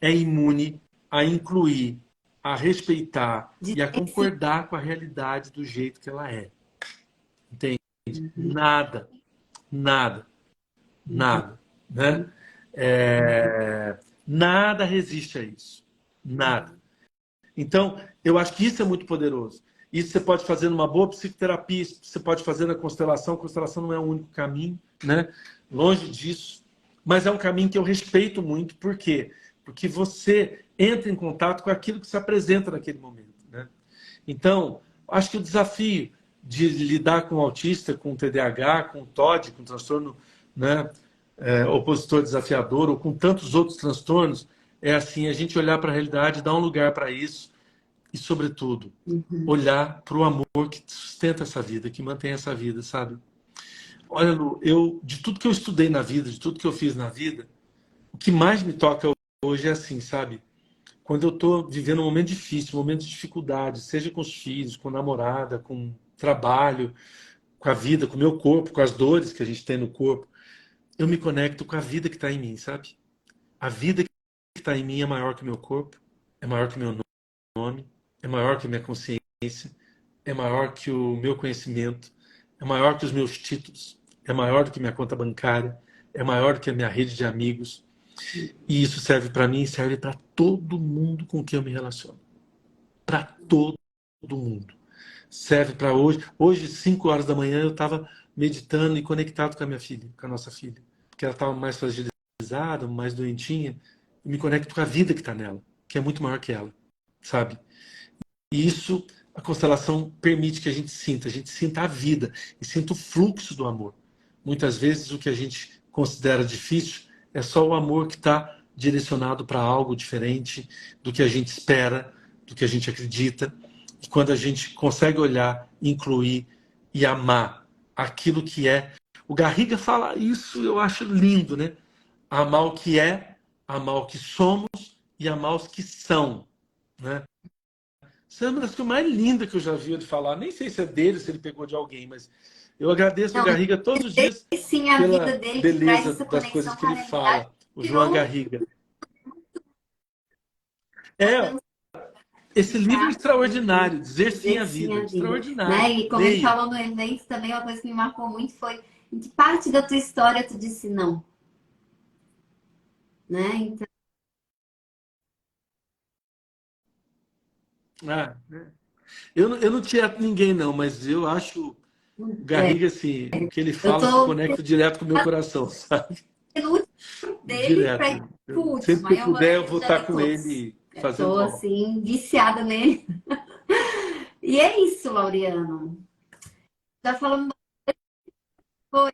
é imune a incluir, a respeitar e a concordar com a realidade do jeito que ela é. Entende? Nada, nada, nada. Né? Nada resiste a isso. Nada. Então, eu acho que isso é muito poderoso. Isso você pode fazer numa boa psicoterapia, você pode fazer na constelação. A constelação não é o único caminho, né? Longe disso. Mas é um caminho que eu respeito muito. Por quê? porque você entra em contato com aquilo que se apresenta naquele momento, né? Então, acho que o desafio de lidar com o autista, com o TDAH, com o TOD, com o transtorno, né, opositor desafiador, ou com tantos outros transtornos, é assim, a gente olhar para a realidade, dar um lugar para isso e, sobretudo, olhar para o amor que sustenta essa vida, que mantém essa vida, sabe? Olha, Lu, de tudo que eu estudei na vida, de tudo que eu fiz na vida, o que mais me toca hoje é assim, sabe? Quando eu estou vivendo um momento difícil, um momento de dificuldade, seja com os filhos, com a namorada, com o trabalho, com a vida, com o meu corpo, com as dores que a gente tem no corpo, eu me conecto com a vida que está em mim, sabe? A vida que está em mim é maior que o meu corpo, é maior que o meu nome, é maior que a minha consciência, é maior que o meu conhecimento, é maior que os meus títulos, é maior do que minha conta bancária, é maior do que a minha rede de amigos. E isso serve para mim e serve para todo mundo com quem eu me relaciono. Para todo mundo. Serve para hoje. Hoje, 5 horas da manhã, eu estava meditando e conectado com a minha filha, com a nossa filha. Porque ela estava mais fragilizada, mais doentinha. Eu me conecto com a vida que está nela, que é muito maior que ela, sabe? E isso, a constelação permite que a gente sinta a vida e sinta o fluxo do amor. Muitas vezes o que a gente considera difícil é só o amor que está direcionado para algo diferente do que a gente espera, do que a gente acredita. E quando a gente consegue olhar, incluir e amar aquilo que é. O Garriga fala isso, eu acho lindo, né? Amar o que é, amar o que somos e amar os que são, né? Isso é uma das coisas mais lindas que eu já vi ele falar. Nem sei se é dele, se ele pegou de alguém, mas eu agradeço o Não, Garriga todos os dias sim, a vida pela dele que traz beleza essa das coisas conexão que com a ele realidade fala. O João virou Garriga. É, uma esse livro é dança extraordinário, Dizer Sim dizer à sim Vida. à vida, né? Extraordinário. E como ele Leia. falou no evento também, uma coisa que me marcou muito foi em que parte da tua história tu disse não, né? Então, Ah, né? Eu não tinha ninguém, não, mas eu acho o é, Garriga, assim, o que ele eu fala se tô conecta direto com o meu coração, sabe? no último dele para ir Direto. pro Sempre último, que aí eu eu vou puder, ler, eu eu vou já estar li com todos. ele Eu fazendo tô ó. assim, viciada nele. E é isso, Laureano. Já falamos foi.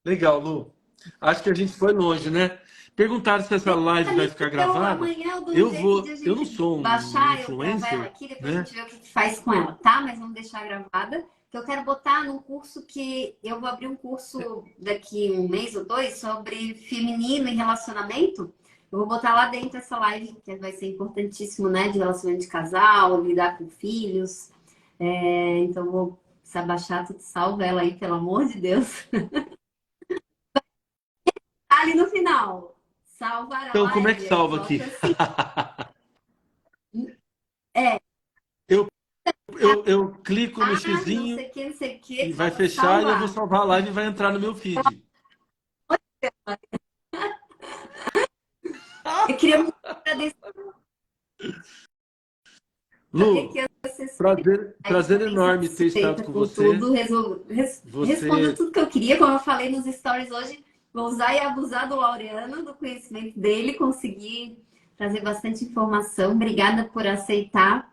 Legal, Lu. Acho que a gente foi longe, né? Perguntaram se essa live vai ficar Eu, gravada. amanhã eu dou um Eu jeito de vou. a Eu não gente sou um baixar, eu gravar ela influencer, aqui, depois a né? gente vê o que que faz com ela, tá? Mas vamos deixar gravada. Que eu quero botar num curso que eu vou abrir um curso daqui um mês ou dois sobre feminino e relacionamento. Eu vou botar lá dentro essa live, que vai ser importantíssimo, né? De relacionamento de casal, lidar com filhos. Então, vou se abaixar, tu salva ela aí, pelo amor de Deus. Ali no final, salvar a Então, como é que live, aí salva aqui? bota assim. É, Eu, eu clico no não xizinho sei o que, não sei o que, e vai bota fechar e eu vou salvar. salvar a live e vai entrar no meu feed. Eu queria muito agradecer, saber Lu, que você prazer estou bem enorme ter estado satisfeita com com você. tudo, respondeu Você. tudo que eu queria, como eu falei nos stories hoje, vou usar e abusar do Laureano, do conhecimento dele, conseguir trazer bastante informação. Obrigada por aceitar.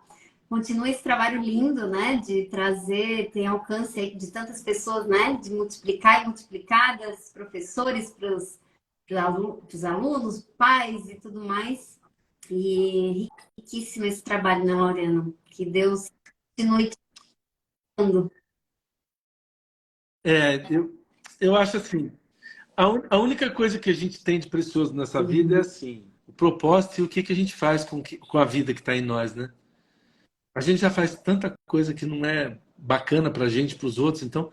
Continua esse trabalho lindo, né? De trazer, tem alcance aí de tantas pessoas, né? De multiplicar e multiplicar, das professores para os alunos, pais e tudo mais. E riquíssimo esse trabalho, né, Laureano? Que Deus continue te dando. Eu acho assim. A única coisa que a gente tem de precioso nessa vida é assim, o propósito e o que que a gente faz com a vida que está em nós, né? A gente já faz tanta coisa que não é bacana para a gente, para os outros, então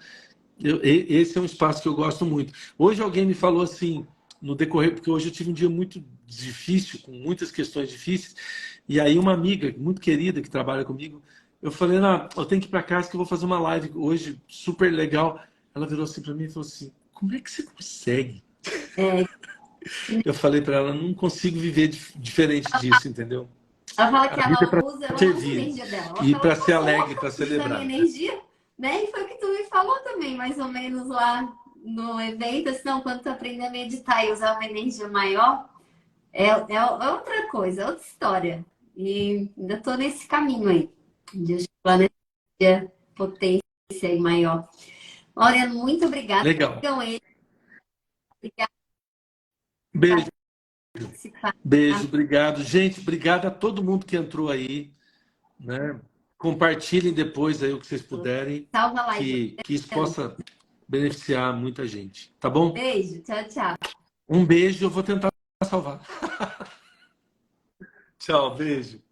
esse é um espaço que eu gosto muito. Hoje alguém me falou assim, no decorrer, porque hoje eu tive um dia muito difícil, com muitas questões difíceis, e aí uma amiga muito querida que trabalha comigo, eu falei, não, eu tenho que ir para casa que eu vou fazer uma live hoje super legal. Ela virou assim para mim e falou assim, como é que você consegue? É, Eu falei para ela, não consigo viver diferente disso, entendeu? ela fala que A vida é para ela não usa a servir energia dela. Ela e fala, para eu não ser sou alegre, louca, para preciso da minha celebrar. energia, né? E foi o que tu me falou também, mais ou menos lá no evento, assim, não, quando tu aprender a meditar e usar uma energia maior, é outra coisa, outra história. E ainda estou nesse caminho aí, de chegar nessa potência aí maior. Laureano, muito obrigada. Legal. Então, obrigada Beijo, por participar. beijo, obrigado. Gente, obrigado a todo mundo que entrou aí, né? Compartilhem depois aí o que vocês puderem, Salva a live. que isso possa beneficiar muita gente, tá bom? Beijo, tchau, tchau. Um beijo, eu vou tentar salvar. Tchau, beijo.